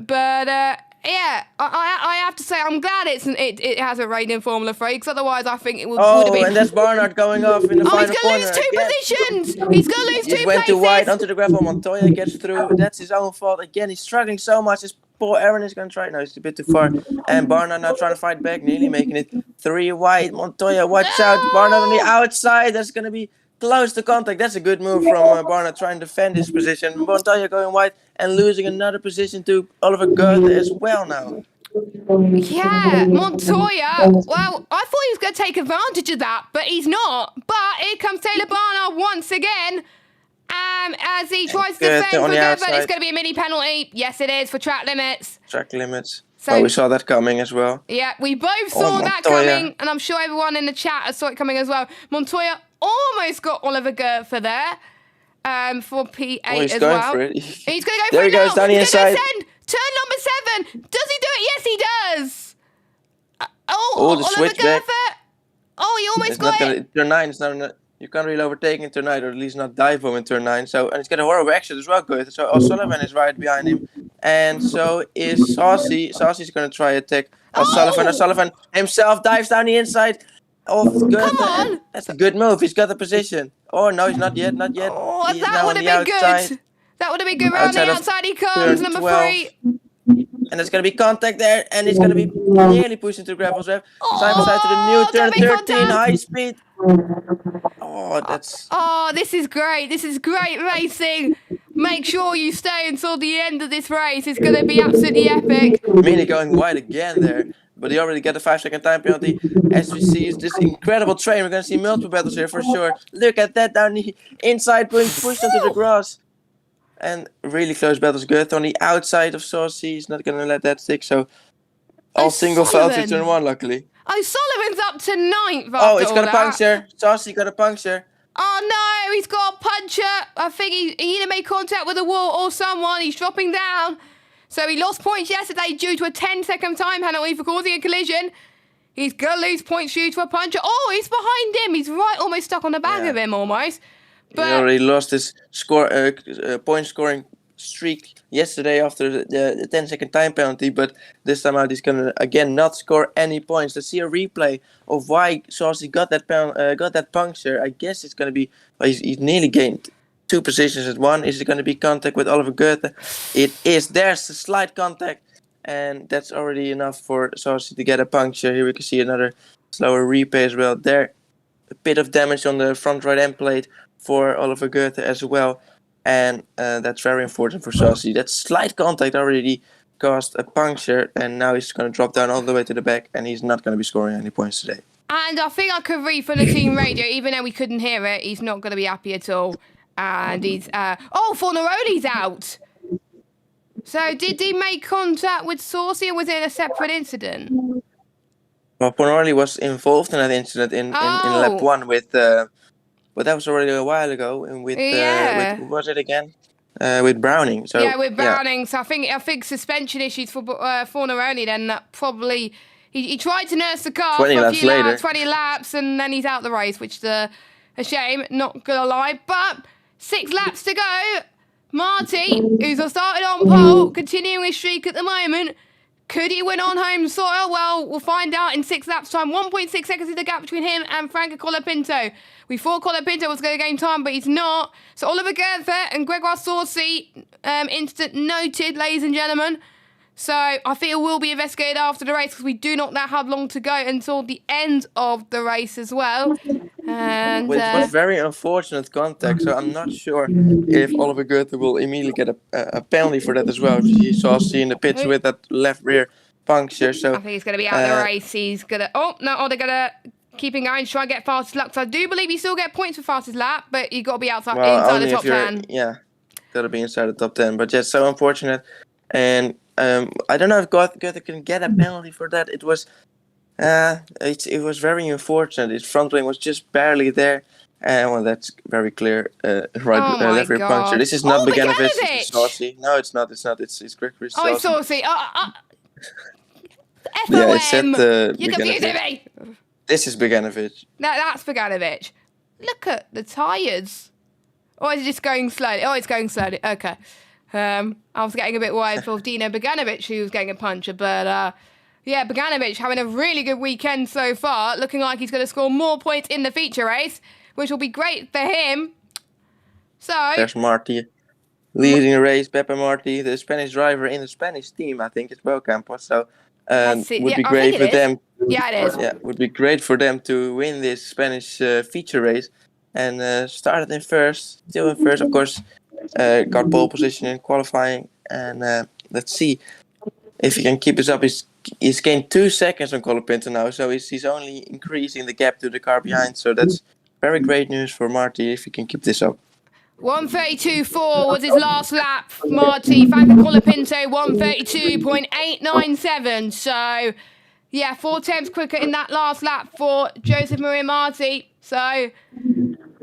Speaker 2: I have to say I'm glad it hasn't rained in Formula 3, because otherwise I think it would have been.
Speaker 3: Oh, and that's Barnard going off in the final corner.
Speaker 2: He's going to lose 2 positions. He's going to lose 2 places.
Speaker 3: He went too wide onto the gravel. Montoya gets through. That's his own fault. Again, he's struggling so much. This poor Aaron is going to try. No, it's a bit too far. And Barnard now trying to fight back, nearly making it 3 wide. Montoya, watch out. Barnard on the outside. That's going to be close to contact. That's a good move from Barnard trying to defend his position. Montoya going wide and losing another position to Oliver Goethe as well now.
Speaker 2: Yeah, Montoya. Well, I thought he was going to take advantage of that, but he's not. But here comes Taylor Barnard once again. As he tries to defend for Goethe. It's going to be a mini penalty. Yes, it is, for track limits.
Speaker 3: Track limits. So we saw that coming as well.
Speaker 2: Yeah, we both saw that coming, and I'm sure everyone in the chat saw it coming as well. Montoya almost got Oliver Goethe there for P8
Speaker 3: he's
Speaker 2: as
Speaker 3: going
Speaker 2: well.
Speaker 3: For it.
Speaker 2: He's going to go
Speaker 3: there
Speaker 2: for
Speaker 3: he
Speaker 2: it
Speaker 3: goes
Speaker 2: now.
Speaker 3: Down the inside.
Speaker 2: Turn number 7. Does he do it? Yes, he does.
Speaker 3: The
Speaker 2: Oliver
Speaker 3: switch
Speaker 2: Goethe.
Speaker 3: back.
Speaker 2: Oh, he almost got it.
Speaker 3: Turn 9 is not. You can't really overtake in turn 9, or at least not dive him in turn 9. So, and he's got a horrible exit as well, Goethe. So O'Sullivan is right behind him, and so is Saucy. Saucy's going to try attack O'Sullivan. O'Sullivan himself dives down the inside of Goethe.
Speaker 2: Come on.
Speaker 3: That's a good move. He's got the position. Oh no, he's not yet. Not yet.
Speaker 2: Oh,
Speaker 3: He's
Speaker 2: that would have been good. That would have been good. Round the outside he comes, number 3.
Speaker 3: And there's going to be contact there, and it's going to be nearly pushed into the gravel trap. Simon side to the new turn 13, high speed. Oh, that's...
Speaker 2: Oh, this is great. This is great racing. Make sure you stay until the end of this race. It's going to be absolutely epic.
Speaker 3: Mini going wide again there, but he already got a 5-second time penalty. As we see, it's this incredible train. We're going to see multiple battles here for sure. Look at that down the inside, being pushed onto the grass. And really close battles. Goethe on the outside of Saucy. He's not going to let that stick, so all single fell to turn 1, luckily.
Speaker 2: O'Sullivan's up to 9th.
Speaker 3: Oh, it's got a puncture. Saucy got a puncture.
Speaker 2: Oh no, he's got a puncture. I think he either made contact with a wall or someone. He's dropping down. So he lost points yesterday due to a 10-second time penalty for causing a collision. He's going to lose points due to a puncture. Oh, he's behind him. He's right almost stuck on the back of him almost.
Speaker 3: But he already lost his point scoring streak yesterday after the 10-second time penalty, but this time out he's gonna again not score any points. Let's see a replay of why Saucy got that puncture. I guess it's gonna be he's nearly gained 2 positions at one. Is it gonna be contact with Oliver Goethe? It is. There's the slight contact, and that's already enough for Saucy to get a puncture. Here we can see another slower replay as well. There, a bit of damage on the front right end plate for Oliver Goethe as well. And that's very important for Saucy. That slight contact already caused a puncture, and now he's going to drop down all the way to the back, and he's not going to be scoring any points today.
Speaker 2: And I think I could read from the team radio, even though we couldn't hear it, he's not going to be happy at all. And he's... Fornaroli's out! So did he make contact with Saucy, or was it a separate incident?
Speaker 3: Well, Fornaroli was involved in that incident in lap 1 with... But that was already a while ago, and with who was it again? With Browning. So
Speaker 2: with Browning. Yeah. So I think suspension issues for Fornaroli. Then that probably he tried to nurse the car for a few laps, 20 laps, and then he's out the race, which is a shame. Not gonna lie, but 6 laps to go. Marty, who's started on pole, continuing his streak at the moment. Could he win on home soil? Well, we'll find out in 6 laps' time. 1.6 seconds is the gap between him and Franco Colapinto. We thought Colapinto was going to gain time, but he's not. So Oliver Goethe and Gregoire Saucy, instant noted, ladies and gentlemen. So I think it will be investigated after the race, because we do not now have long to go until the end of the race as well. And
Speaker 3: it was very unfortunate contact, so I'm not sure if Oliver Goethe will immediately get a penalty for that as well. He saw in the pits with that left rear puncture. So
Speaker 2: I think he's going to be out of the race. He's going to... they're going to keep him going, try and get fastest lap. So I do believe you still get points for fastest lap, but you've got to be inside the top 10.
Speaker 3: Yeah, got to be inside the top 10. But yeah, so unfortunate. And I don't know if Goethe can get a penalty for that. It was very unfortunate. His front wing was just barely there. Well, that's very clear. Left rear puncture. This is not Beganovic. It's Saucy. No, it's not. It's Gregory Saucy.
Speaker 2: Oh, it's Saucy. FOM.
Speaker 3: Yeah, it's at
Speaker 2: You're confusing me.
Speaker 3: This is Beganovic.
Speaker 2: No, that's Beganovic. Look at the tyres. Or is it just going slowly? Oh, it's going slowly. Okay. I was getting a bit worried for Dino Beganovic, who was getting a puncture. But, Beganovic having a really good weekend so far. Looking like he's going to score more points in the feature race, which will be great for him. So...
Speaker 3: There's Marty leading the race. Pepe Marty, the Spanish driver in the Spanish team, I think, is well, Campos. So... would be great for them.
Speaker 2: Yeah, it is.
Speaker 3: Yeah, would be great for them to win this Spanish feature race, and started in first, still in first, of course. Got pole position in qualifying, and let's see if he can keep this up. He's gained 2 seconds on Colapinto now, so he's only increasing the gap to the car behind. So that's very great news for Marty if he can keep this up.
Speaker 2: 1:32.4 was his last lap. Marty Franco Colapinto 1:32.897. So, 4 tenths quicker in that last lap for Joseph Maria Marty. So,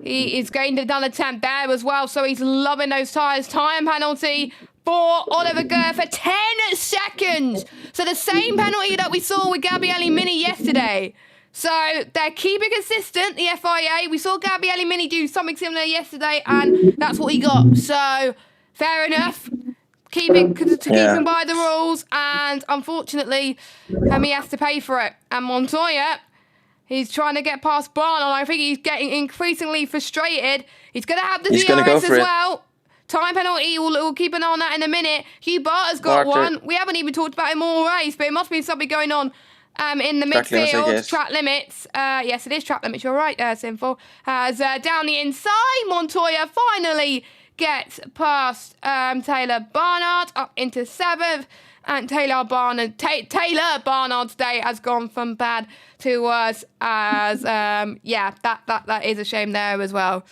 Speaker 2: he is gained another tenth there as well. So, he's loving those tyres. Time penalty for Oliver Goethe, 10 seconds. So, the same penalty that we saw with Gabriele Mini yesterday. So they're keeping consistent, the FIA. We saw Gabriele Mini do something similar yesterday, and that's what he got. So fair enough. Keeping by the rules, and unfortunately, he has to pay for it. And Montoya, he's trying to get past Barnard. I think he's getting increasingly frustrated. He's going to have the DRS as well. Time penalty, we'll keep an eye on that in a minute. Hugh Barter's got one. We haven't even talked about him all race, but it must be something going on. In the midfield, track limits. Yes, it is track limits. You're right there, Sinful. As down the inside, Montoya finally gets past Taylor Barnard up into 7th. And Taylor Barnard's day has gone from bad to worse. As that is a shame there as well.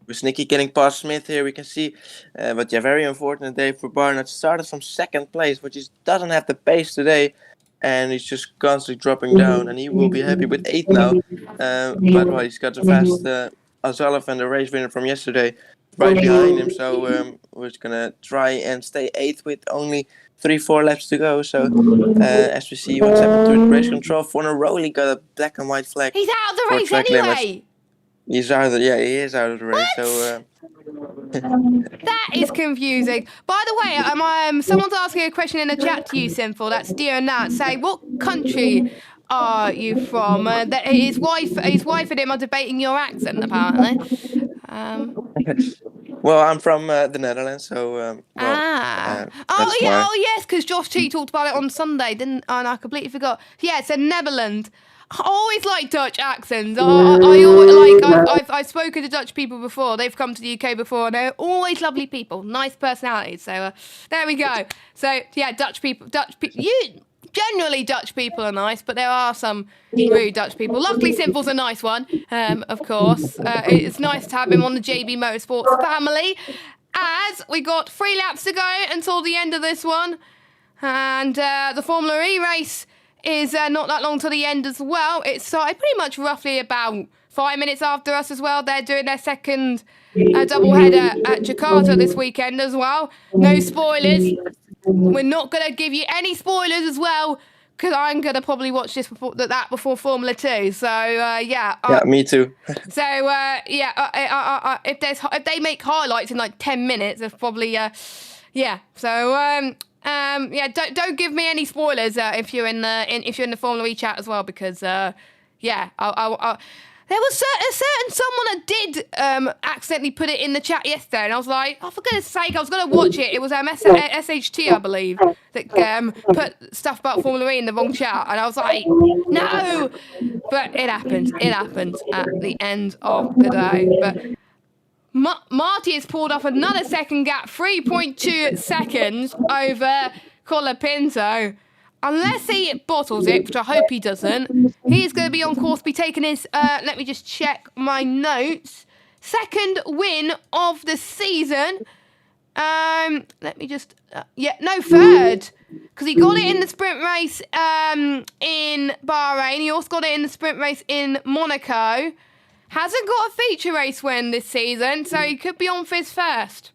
Speaker 3: With Nicky getting past Smith here, we can see. But very unfortunate day for Barnard. Started from 2nd place, but he doesn't have the pace today. And he's just constantly dropping down, and he will be happy with 8th now. But he's got the fast O'Sullivan, the race winner from yesterday, right behind him. So we're just gonna try and stay 8th with only 3-4 laps to go. So as we see what's happened to the race control, Fornaroli got a black and white flag.
Speaker 2: He's out of the race anyway.
Speaker 3: He is out of the race.
Speaker 2: What?
Speaker 3: So
Speaker 2: That is confusing. By the way, someone's asking a question in the chat to you, Sinful. That's Dear Nat saying, what country are you from? His wife and him are debating your accent, apparently.
Speaker 3: Well, I'm from the Netherlands, so that's why.
Speaker 2: Yes, because Josh T talked about it on Sunday, and I completely forgot. Yeah, it's Netherlands. I always like Dutch accents. I've spoken to Dutch people before. They've come to the UK before, and they're always lovely people, nice personalities. So there we go. So yeah, Dutch people. Generally, Dutch people are nice, but there are some rude Dutch people. Luckily, Simple's a nice one, of course. It's nice to have him on the JB Motorsports family. As we got 3 laps to go until the end of this one, and the Formula E race is not that long to the end as well. It started pretty much roughly about 5 minutes after us as well. They're doing their second doubleheader at Jakarta this weekend as well. No spoilers. We're not going to give you any spoilers as well, because I'm going to probably watch this before Formula 2. So, yeah.
Speaker 3: Yeah, me too.
Speaker 2: So, if they make highlights in like 10 minutes, there's probably, yeah. So, don't give me any spoilers if you're in the Formula E chat as well, because yeah, there was a certain someone that did accidentally put it in the chat yesterday, and I was like, oh, for goodness sake, I was going to watch it. It was SHT, I believe, that put stuff about Formula E in the wrong chat, and I was like, no, but it happened. It happened at the end of the day, but. Marty has pulled off another second gap, 3.2 seconds over Colapinto. Unless he bottles it, which I hope he doesn't, he's going to be on course, be taking his, let me just check my notes, second win of the season. Let me just, third. Because he got it in the sprint race in Bahrain. He also got it in the sprint race in Monaco. Hasn't got a feature race win this season, so he could be on for his first.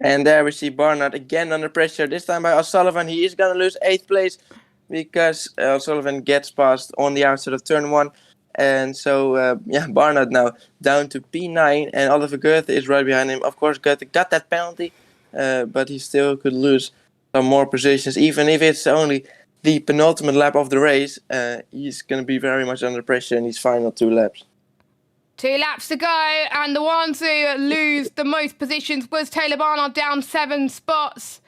Speaker 3: And there we see Barnard again under pressure, this time by O'Sullivan. He is going to lose 8th place because O'Sullivan gets past on the outside of turn 1. And so, Barnard now down to P9, and Oliver Goethe is right behind him. Of course, Goethe got that penalty, but he still could lose some more positions, even if it's only the penultimate lap of the race. He's going to be very much under pressure in these final 2 laps.
Speaker 2: 2 laps to go, and the ones who lose the most positions was Taylor Barnard, down 7 spots.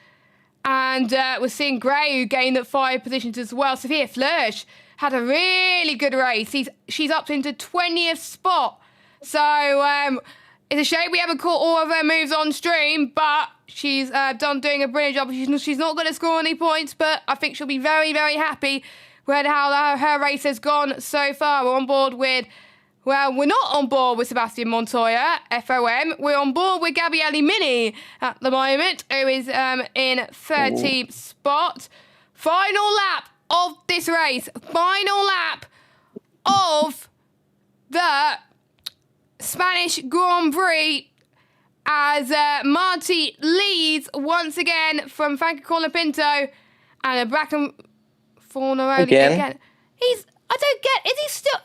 Speaker 2: And we're seeing Gray, who gained at 5 positions as well. Sophia Flörsch had a really good race. She's up into 20th spot. So it's a shame we haven't caught all of her moves on stream, but she's doing a brilliant job. She's not going to score any points, but I think she'll be very, very happy with how her race has gone so far. We're on board with, well, we're not on board with Sebastian Montoya, FOM. We're on board with Gabriele Mini at the moment, who is in 13th spot. Final lap of this race. Final lap of the Spanish Grand Prix, as Marty leads once again from Franco Colapinto, and Bracken Fornaroli again. Did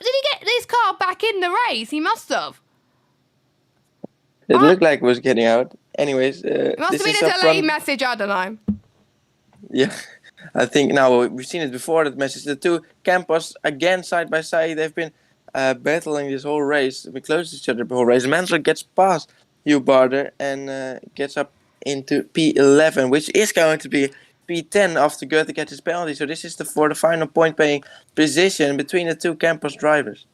Speaker 2: he get this car back in the race? He must have.
Speaker 3: It looked like it was getting out. Anyways,
Speaker 2: it must have been a delayed message, I don't know.
Speaker 3: Yeah, I think now we've seen it before, that message. The 2 Campos again side by side. They've been battling this whole race. We close each other the whole race. Mansell gets past Hugh Barder and gets up into P11, which is going to be P10 after Goethe gets his penalty. So this is for the final point-paying position between the 2 Campos drivers.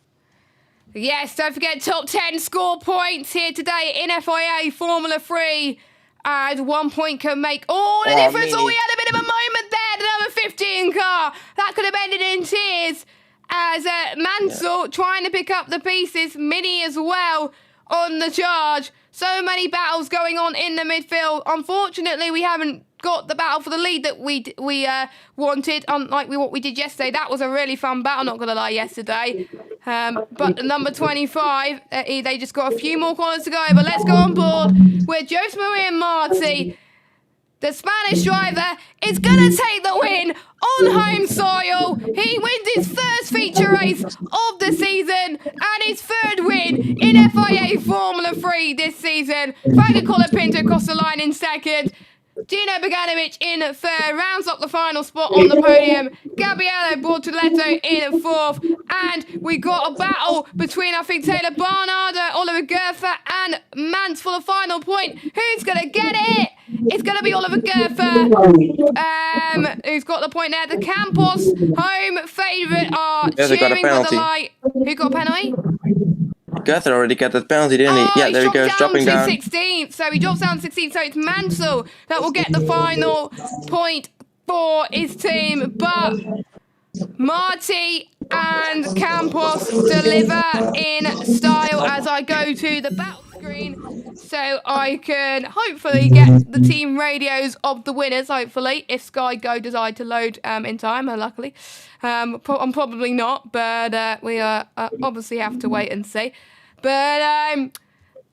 Speaker 2: Yes, don't forget top 10 score points here today in FIA Formula 3. And 1 point can make all the difference.
Speaker 3: Mini.
Speaker 2: Oh, we had a bit of a moment there. The number 15 car. That could have ended in tears. As Mansell trying to pick up the pieces. Mini as well on the charge. So many battles going on in the midfield. Unfortunately, we haven't got the battle for the lead that we wanted, unlike what we did yesterday. That was a really fun battle, not going to lie, yesterday. But number 25, they just got a few more corners to go. But let's go on board with Jose Maria Marti. The Spanish driver is going to take the win on home soil. He wins his first feature race of the season and his third win in FIA Formula 3 this season. Franco Colapinto across the line in second. Gino Bogdanovic in third, rounds up the final spot on the podium. Gabriele Bortoleto in fourth, and we got a battle between, I think, Taylor Barnard, Oliver Gerfer, and Mance for the final point. Who's going to get it? It's going to be Oliver Gerfer, who's got the point there. The Campos home favourite are
Speaker 3: they got a
Speaker 2: cheering for the
Speaker 3: penalty.
Speaker 2: light. Who got a penalty?
Speaker 3: Gunther already got that penalty, didn't he?
Speaker 2: Oh,
Speaker 3: Yeah,
Speaker 2: he's
Speaker 3: there he goes, dropping down.
Speaker 2: to 16th. So he drops down to 16th. So it's Mansell that will get the final point for his team. But Marty and Campos deliver in style as I go to the battle screen. So I can hopefully get the team radios of the winners, hopefully, if Sky Go decide to load in time, luckily. I'm probably not, but we obviously have to wait and see. But,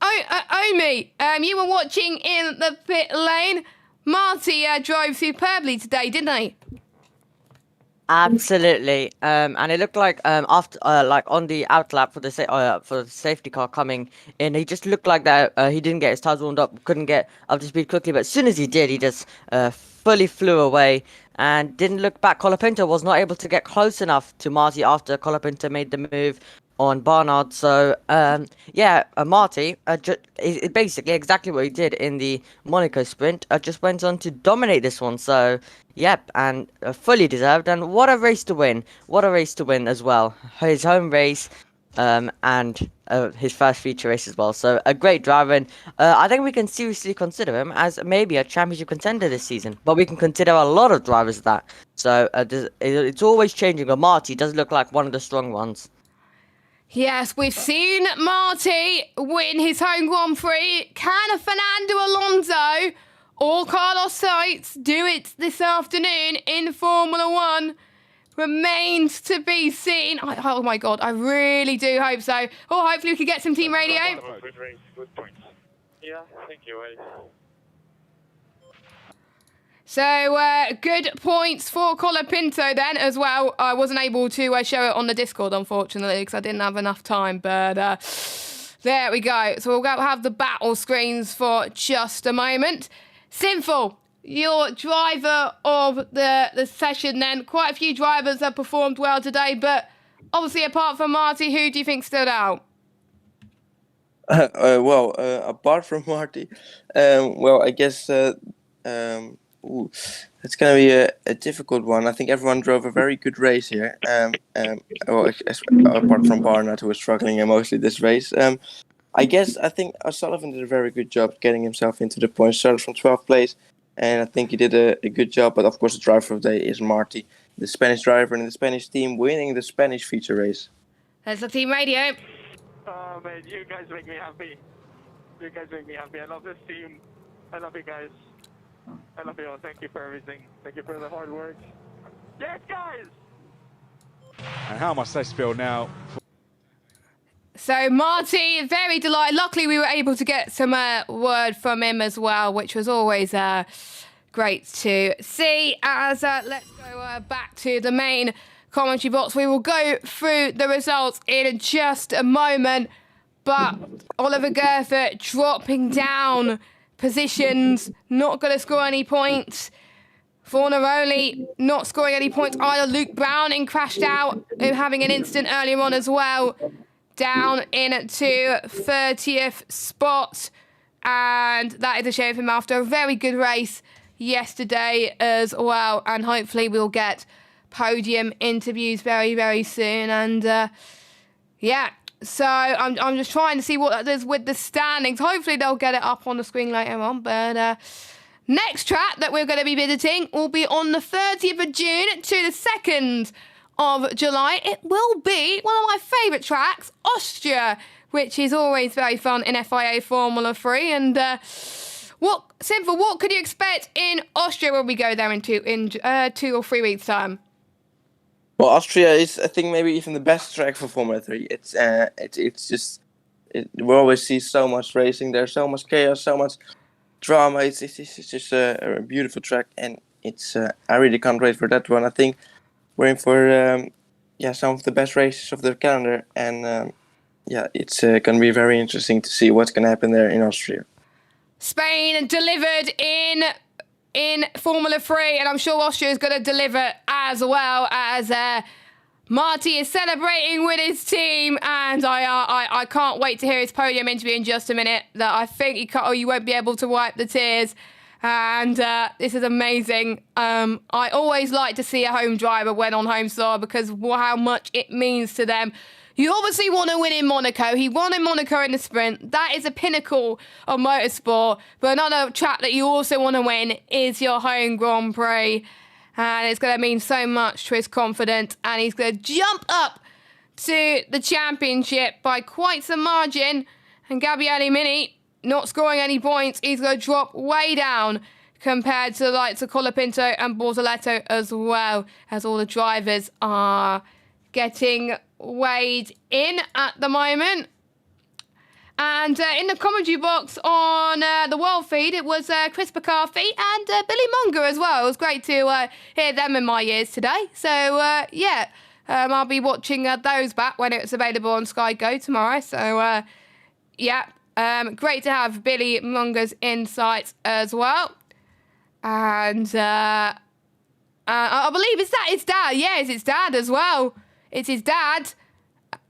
Speaker 2: Omi, you were watching in the pit lane. Marty drove superbly today, didn't he?
Speaker 4: Absolutely. And it looked like after like on the outlap for the safety car coming in, he just looked like that he didn't get his tires warmed up, couldn't get up to speed quickly. But as soon as he did, he just fully flew away and didn't look back. Colapinto was not able to get close enough to Marty after Colapinto made the move on Barnard. So Marty basically exactly what he did in the Monaco sprint, just went on to dominate this one. So yep, and fully deserved. And what a race to win, as well, his home race and his first feature race as well. So a great driver, and I think we can seriously consider him as maybe a championship contender this season. But we can consider a lot of drivers that. So it's always changing, but Marty does look like one of the strong ones.
Speaker 2: Yes, we've seen Marty win his home Grand Prix. Can Fernando Alonso or Carlos Sainz do it this afternoon in Formula 1? Remains to be seen. Oh my God, I really do hope so. Oh, hopefully we can get some team radio.
Speaker 5: Good race, good points. Yeah, thank you.
Speaker 2: So, good points for Colapinto then as well. I wasn't able to show it on the Discord, unfortunately, because I didn't have enough time. But there we go. So we'll go have the battle screens for just a moment. Sinful, your driver of the session then. Quite a few drivers have performed well today, but obviously apart from Marty, who do you think stood out?
Speaker 3: Apart from Marty, I guess... it's going to be a difficult one. I think everyone drove a very good race here. Apart from Barnard, who was struggling mostly this race. I think O'Sullivan did a very good job getting himself into the points. Started from 12th place, and I think he did a good job. But of course, the driver of the day is Marty, the Spanish driver in the Spanish team, winning the Spanish feature race.
Speaker 2: There's the team radio.
Speaker 5: Oh man, you guys make me happy. I love this team. I love you guys. I love you all. Thank you for everything. Thank you for the hard work. Yes, guys!
Speaker 6: And how must this feel now?
Speaker 2: So Marty, very delighted. Luckily, we were able to get some word from him as well, which was always great to see. As let's go back to the main commentary box. We will go through the results in just a moment. But Oliver Gerfer dropping down positions, not going to score any points. Fornaroli not scoring any points either. Luke Browning crashed out, having an incident earlier on as well. Down into 30th spot. And that is a shame of him after a very good race yesterday as well. And hopefully we'll get podium interviews very, very soon. And so I'm just trying to see what that does with the standings. Hopefully they'll get it up on the screen later on. But next track that we're going to be visiting will be on the 30th of June to the 2nd of July. It will be one of my favourite tracks, Austria, which is always very fun in FIA Formula 3. And what could you expect in Austria when we go there in 2 or 3 weeks' time?
Speaker 3: Well, Austria is, I think, maybe even the best track for Formula 3. We always see so much racing. There's so much chaos, so much drama. It's just a beautiful track, and it's I really can't wait for that one. I think we're in for some of the best races of the calendar, and it's going to be very interesting to see what's going to happen there in Austria.
Speaker 2: Spain delivered in Formula 3, and I'm sure Austria is going to deliver as well, as Marty is celebrating with his team, and I can't wait to hear his podium interview in just a minute. That I think you won't be able to wipe the tears, and this is amazing. I always like to see a home driver win on home soil because how much it means to them. You obviously want to win in Monaco. He won in Monaco in the sprint. That is a pinnacle of motorsport. But another track that you also want to win is your home Grand Prix. And it's going to mean so much to his confidence. And he's going to jump up to the championship by quite some margin. And Gabriele Mini not scoring any points. He's going to drop way down compared to the likes of Colapinto and Bortoleto as well, as all the drivers are getting weighed in at the moment. And in the commentary box on the World Feed, it was Chris McCarthy and Billy Munger as well. It was great to hear them in my ears today. So, I'll be watching those back when it's available on Sky Go tomorrow. So, great to have Billy Munger's insights as well. And I believe it's his dad. Yes, it's dad as well. It's his dad.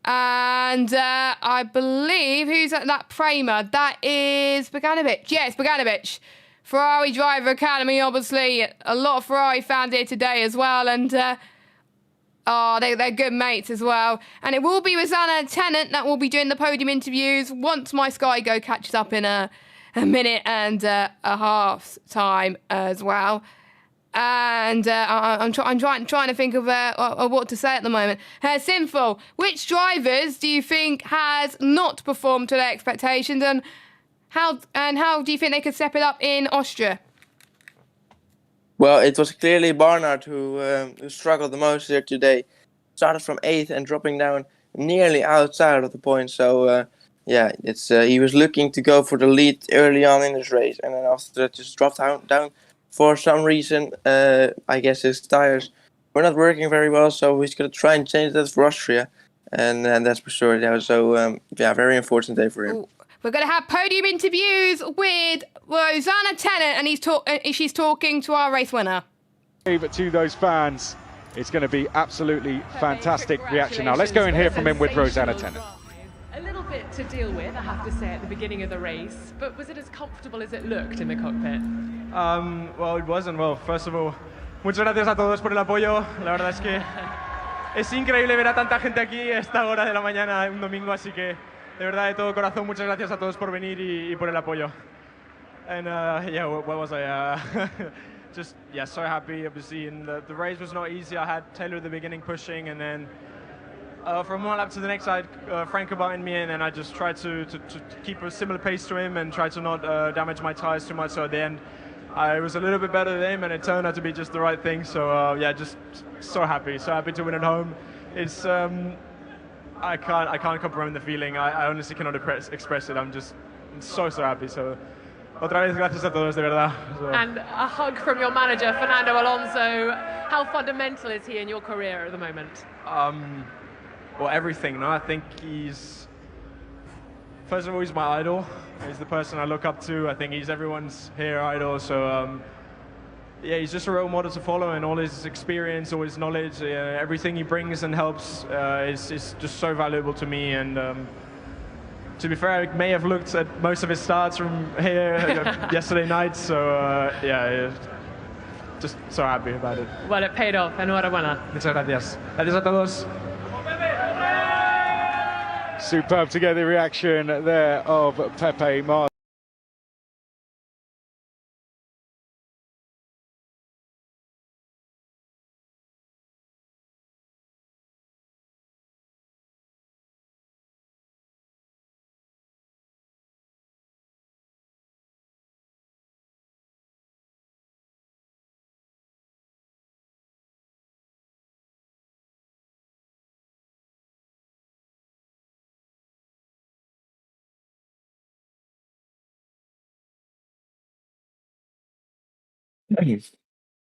Speaker 2: And I believe, who's at that Prema? That is Bogdanovic. Yes, Bogdanovic. Ferrari Driver Academy, obviously. A lot of Ferrari fans here today as well. And they're good mates as well. And it will be Rosanna Tennant that will be doing the podium interviews once my Sky Go catches up in a minute and a half's time as well. And I'm trying to think of what to say at the moment. Sinful, which drivers do you think has not performed to their expectations, and how do you think they could step it up in Austria?
Speaker 3: Well, it was clearly Barnard who struggled the most here today. Started from 8th and dropping down nearly outside of the point. So he was looking to go for the lead early on in this race, and then after that just dropped down. For some reason, I guess his tires were not working very well, so he's going to try and change that for Austria. And that's for sure. Yeah, so, very unfortunate day for him.
Speaker 2: Ooh. We're going to have podium interviews with Rosanna Tennant, and she's talking to our race winner.
Speaker 6: But to those fans, it's going to be absolutely fantastic reaction. Now, let's go and hear from him with Rosanna Tennant.
Speaker 7: A little bit to deal with, I have to say, at the beginning of the race, but was it as comfortable as it looked in the cockpit?
Speaker 8: Well, it wasn't. Well, first of all, muchas gracias a todos por el apoyo. La verdad es que es increíble ver a tanta gente aquí a esta hora de la mañana, un domingo, así que de verdad, de todo corazón, muchas gracias a todos por venir y por el apoyo. And what was I? Just so happy, obviously. And the race was not easy. I had Taylor at the beginning pushing, and then from one lap to the next, I had Franco behind me, and then I just tried to keep a similar pace to him and try to not damage my tires too much. So at the end, I was a little bit better than him, and it turned out to be just the right thing. So just so happy to win at home. It's I can't comprehend the feeling. I honestly cannot express it. I'm so happy. So otra vez gracias a todos, de verdad. So.
Speaker 7: And a hug from your manager, Fernando Alonso. How fundamental is he in your career at the moment?
Speaker 8: Well, everything, no? I think first of all, he's my idol. He's the person I look up to. I think he's everyone's here idol. So, he's just a role model to follow, and all his experience, all his knowledge, everything he brings and helps is just so valuable to me. And to be fair, I may have looked at most of his starts from here yesterday night. So, just so happy about it.
Speaker 7: Well, it paid off. Enhorabuena.
Speaker 8: Muchas gracias. Gracias a todos.
Speaker 6: Superb to get the reaction there of Pepe Martin.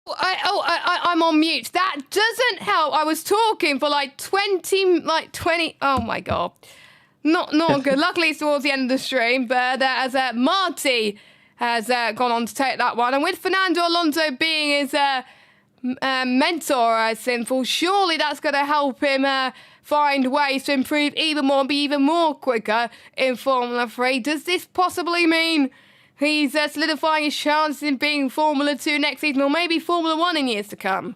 Speaker 2: I'm on mute. That doesn't help. I was talking for like 20. Oh my God. Not good. Luckily, it's towards the end of the stream, but as Marty has gone on to take that one, and with Fernando Alonso being his mentor, Sinful, surely that's going to help him find ways to improve even more and be even more quicker in Formula 3. Does this possibly mean he's solidifying his chances in being Formula 2 next season, or maybe Formula 1 in years to come?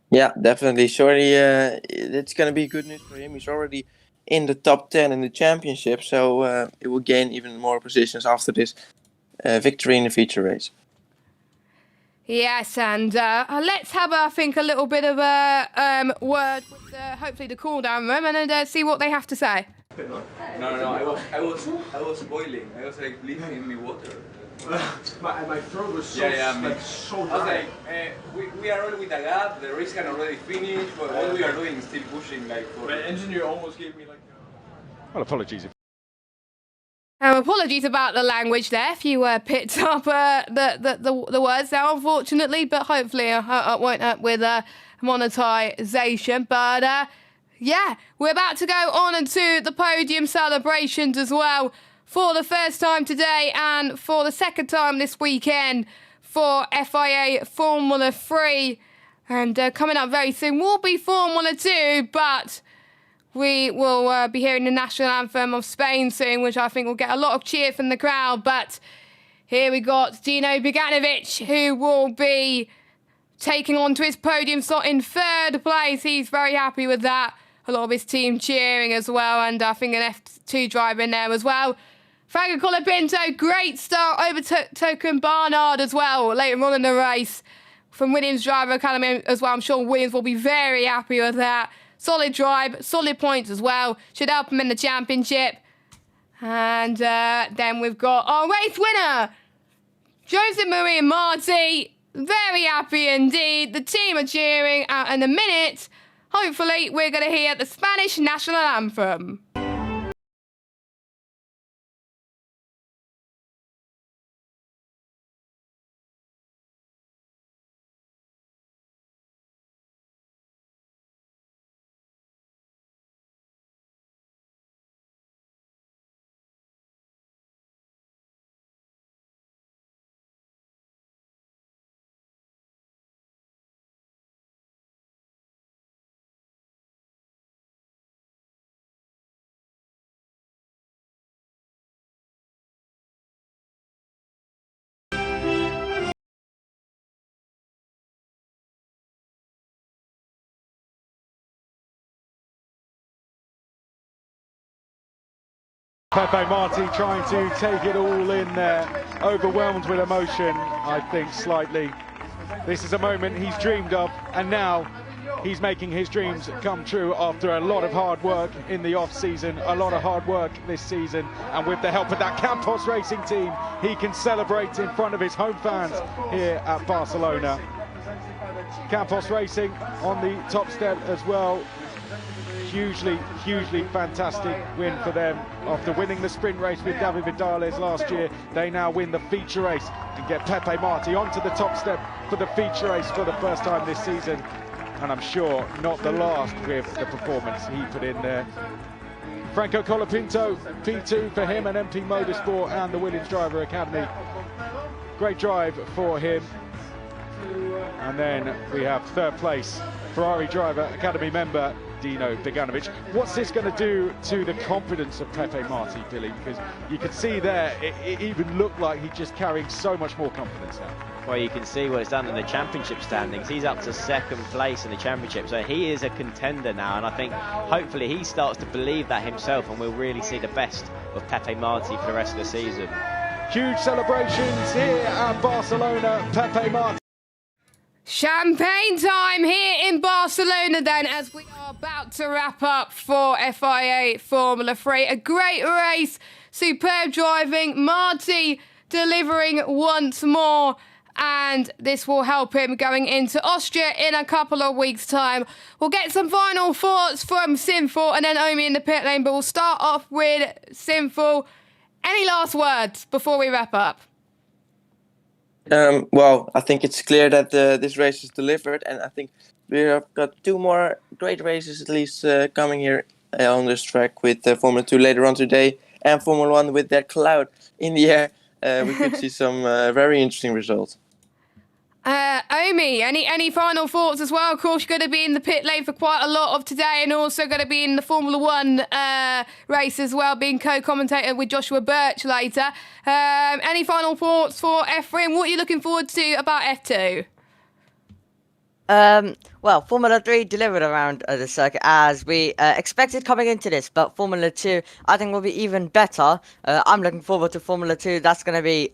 Speaker 3: Yeah, definitely. Surely it's going to be good news for him. He's already in the top 10 in the championship, so it will gain even more positions after this victory in the feature race.
Speaker 2: Yes, and let's have, I think, a little bit of a word with hopefully the cool-down room and see what they have to say.
Speaker 9: No, I was boiling. I was like bleeding in the water.
Speaker 10: my throat was so, so dry.
Speaker 9: I was like, we are all with a gap, the race can already finish, but all we are doing is still pushing like for...
Speaker 10: The engineer almost gave me like...
Speaker 6: Well, apologies.
Speaker 2: Apologies about the language there if you picked up the words there, unfortunately, but hopefully I won't up with monetization. But yeah, we're about to go on into the podium celebrations as well for the first time today and for the second time this weekend for FIA Formula 3. And coming up very soon will be Formula 2, but we will be hearing the national anthem of Spain soon, which I think will get a lot of cheer from the crowd. But here we got Dino Beganovic, who will be taking on to his podium slot in third place. He's very happy with that. A lot of his team cheering as well, and I think an F2 driver in there as well. Franco Colapinto, great start, overtaken Barnard as well later on in the race from Williams Driver Academy as well. I'm sure Williams will be very happy with that. Solid drive, solid points as well. Should help him in the championship. And then we've got our race winner, Joseph Marie and Marty. Very happy indeed. The team are cheering out in a minute. Hopefully, we're going to hear the Spanish national anthem.
Speaker 6: Pepe Marti trying to take it all in there, overwhelmed with emotion, I think, slightly. This is a moment he's dreamed of, and now he's making his dreams come true after a lot of hard work in the off-season, a lot of hard work this season, and with the help of that Campos Racing team, he can celebrate in front of his home fans here at Barcelona. Campos Racing on the top step as well. Hugely fantastic win for them. After winning the sprint race with David Vidales last year, they now win the feature race and get Pepe Marti onto the top step for the feature race for the first time this season. And I'm sure not the last with the performance he put in there. Franco Colapinto, P2 for him and MP Motorsport and the Williams Driver Academy. Great drive for him. And then we have third place, Ferrari Driver Academy member Dino Beganovic. What's this going to do to the confidence of Pepe Marti, Billy? Because you could see there, it even looked like he's just carrying so much more confidence now.
Speaker 11: Well, you can see what it's done in the championship standings. He's up to second place in the championship, so he is a contender now, and I think hopefully he starts to believe that himself, and we'll really see the best of Pepe Marti for the rest of the season.
Speaker 6: Huge celebrations here at Barcelona. Pepe Marti.
Speaker 2: Champagne time here in Barcelona then, as we are about to wrap up for FIA Formula 3. A great race, superb driving, Marti delivering once more, and this will help him going into Austria in a couple of weeks' time. We'll get some final thoughts from Sinful and then Omi in the pit lane, but we'll start off with Sinful. Any last words before we wrap up?
Speaker 3: Well, I think it's clear that this race is delivered, and I think we have got 2 more great races at least coming here on this track with Formula 2 later on today, and Formula 1 with that cloud in the air. We could see some very interesting results.
Speaker 2: Omi, any final thoughts as well? Of course, you're going to be in the pit lane for quite a lot of today, and also going to be in the Formula 1 race as well, being co-commentator with Joshua Birch later. Any final thoughts for F3, and what are you looking forward to about F2?
Speaker 4: Well, Formula 3 delivered around the circuit as we expected coming into this, but Formula 2 I think will be even better. I'm looking forward to Formula 2. That's going to be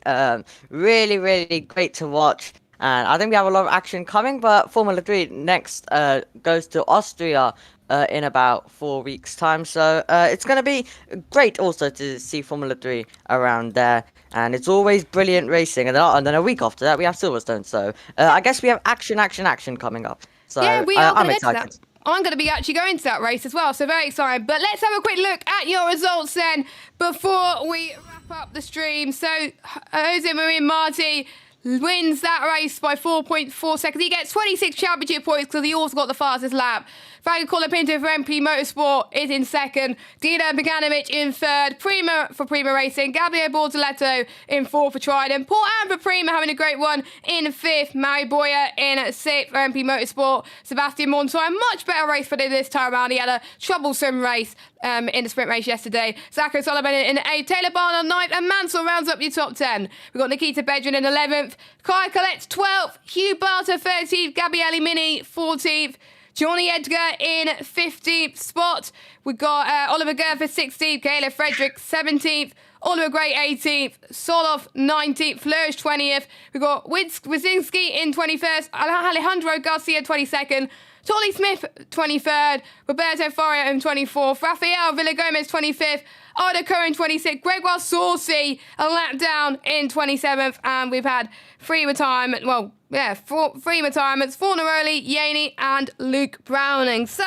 Speaker 4: really, really great to watch. And I think we have a lot of action coming, but Formula 3 next goes to Austria in about 4 weeks' time. So it's going to be great also to see Formula 3 around there. And it's always brilliant racing. And then a week after that, we have Silverstone. So I guess we have action coming up. So
Speaker 2: yeah, we are
Speaker 4: I'm excited.
Speaker 2: That. I'm going to be actually going to that race as well, so very excited. But let's have a quick look at your results then before we wrap up the stream. So Jose Maria Marti wins that race by 4.4 seconds. He gets 26 championship points because he also got the fastest lap. Franco Colapinto for MP Motorsport is in second. Dino Beganovic in third. Prima for Prima Racing. Gabriele Bortoletto in fourth for Trident. Paul Ann for Prima having a great one in fifth. Mary Boyer in sixth for MP Motorsport. Sebastian Montoya, much better race for him this time around. He had a troublesome race in the sprint race yesterday. Zachary Sullivan in 8th. Taylor Barn on 9th. And Mansell rounds up your top 10. We've got Nikita Bedrin in 11th. Kai Collette 12th. Hugh Barter 13th. Gabriele Mini 14th. Johnny Edgar in 15th spot. We've got Oliver Gerfer 16th, Caleb Frederick 17th, Oliver Gray 18th, Soloff 19th, Flourish 20th. We've got Wyszynski in 21st, Alejandro Garcia 22nd, Tolly Smith 23rd, Roberto Faria in 24th, Rafael Villagomez 25th, Arda Cohen 26th, Gregoire Saucy a lap down in 27th, and we've had three retirements, Fauna Rowley, Yaney and Luke Browning. So,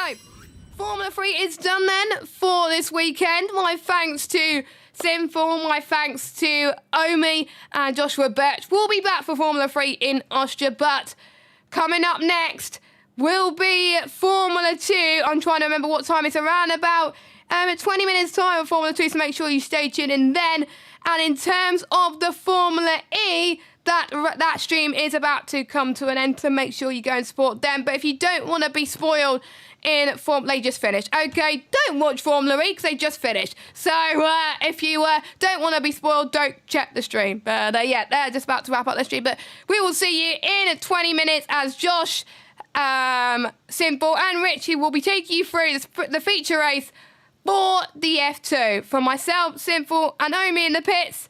Speaker 2: Formula 3 is done then for this weekend. My thanks to Sinful, my thanks to Omi and Joshua Birch. We'll be back for Formula 3 in Austria, but coming up next will be Formula 2. I'm trying to remember what time it's around about 20 minutes time of Formula 2, so make sure you stay tuned in then. And in terms of the Formula E, that stream is about to come to an end, so make sure you go and support them. But if you don't want to be spoiled in they just finished. Okay, don't watch Formula E because they just finished. So if you don't want to be spoiled, don't check the stream. But they're just about to wrap up the stream. But we will see you in 20 minutes as Josh, Simple and Richie will be taking you through the feature race for the F2. From myself, Simple and Omi in the pits,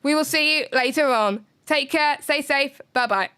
Speaker 2: we will see you later on. Take care, stay safe, bye-bye.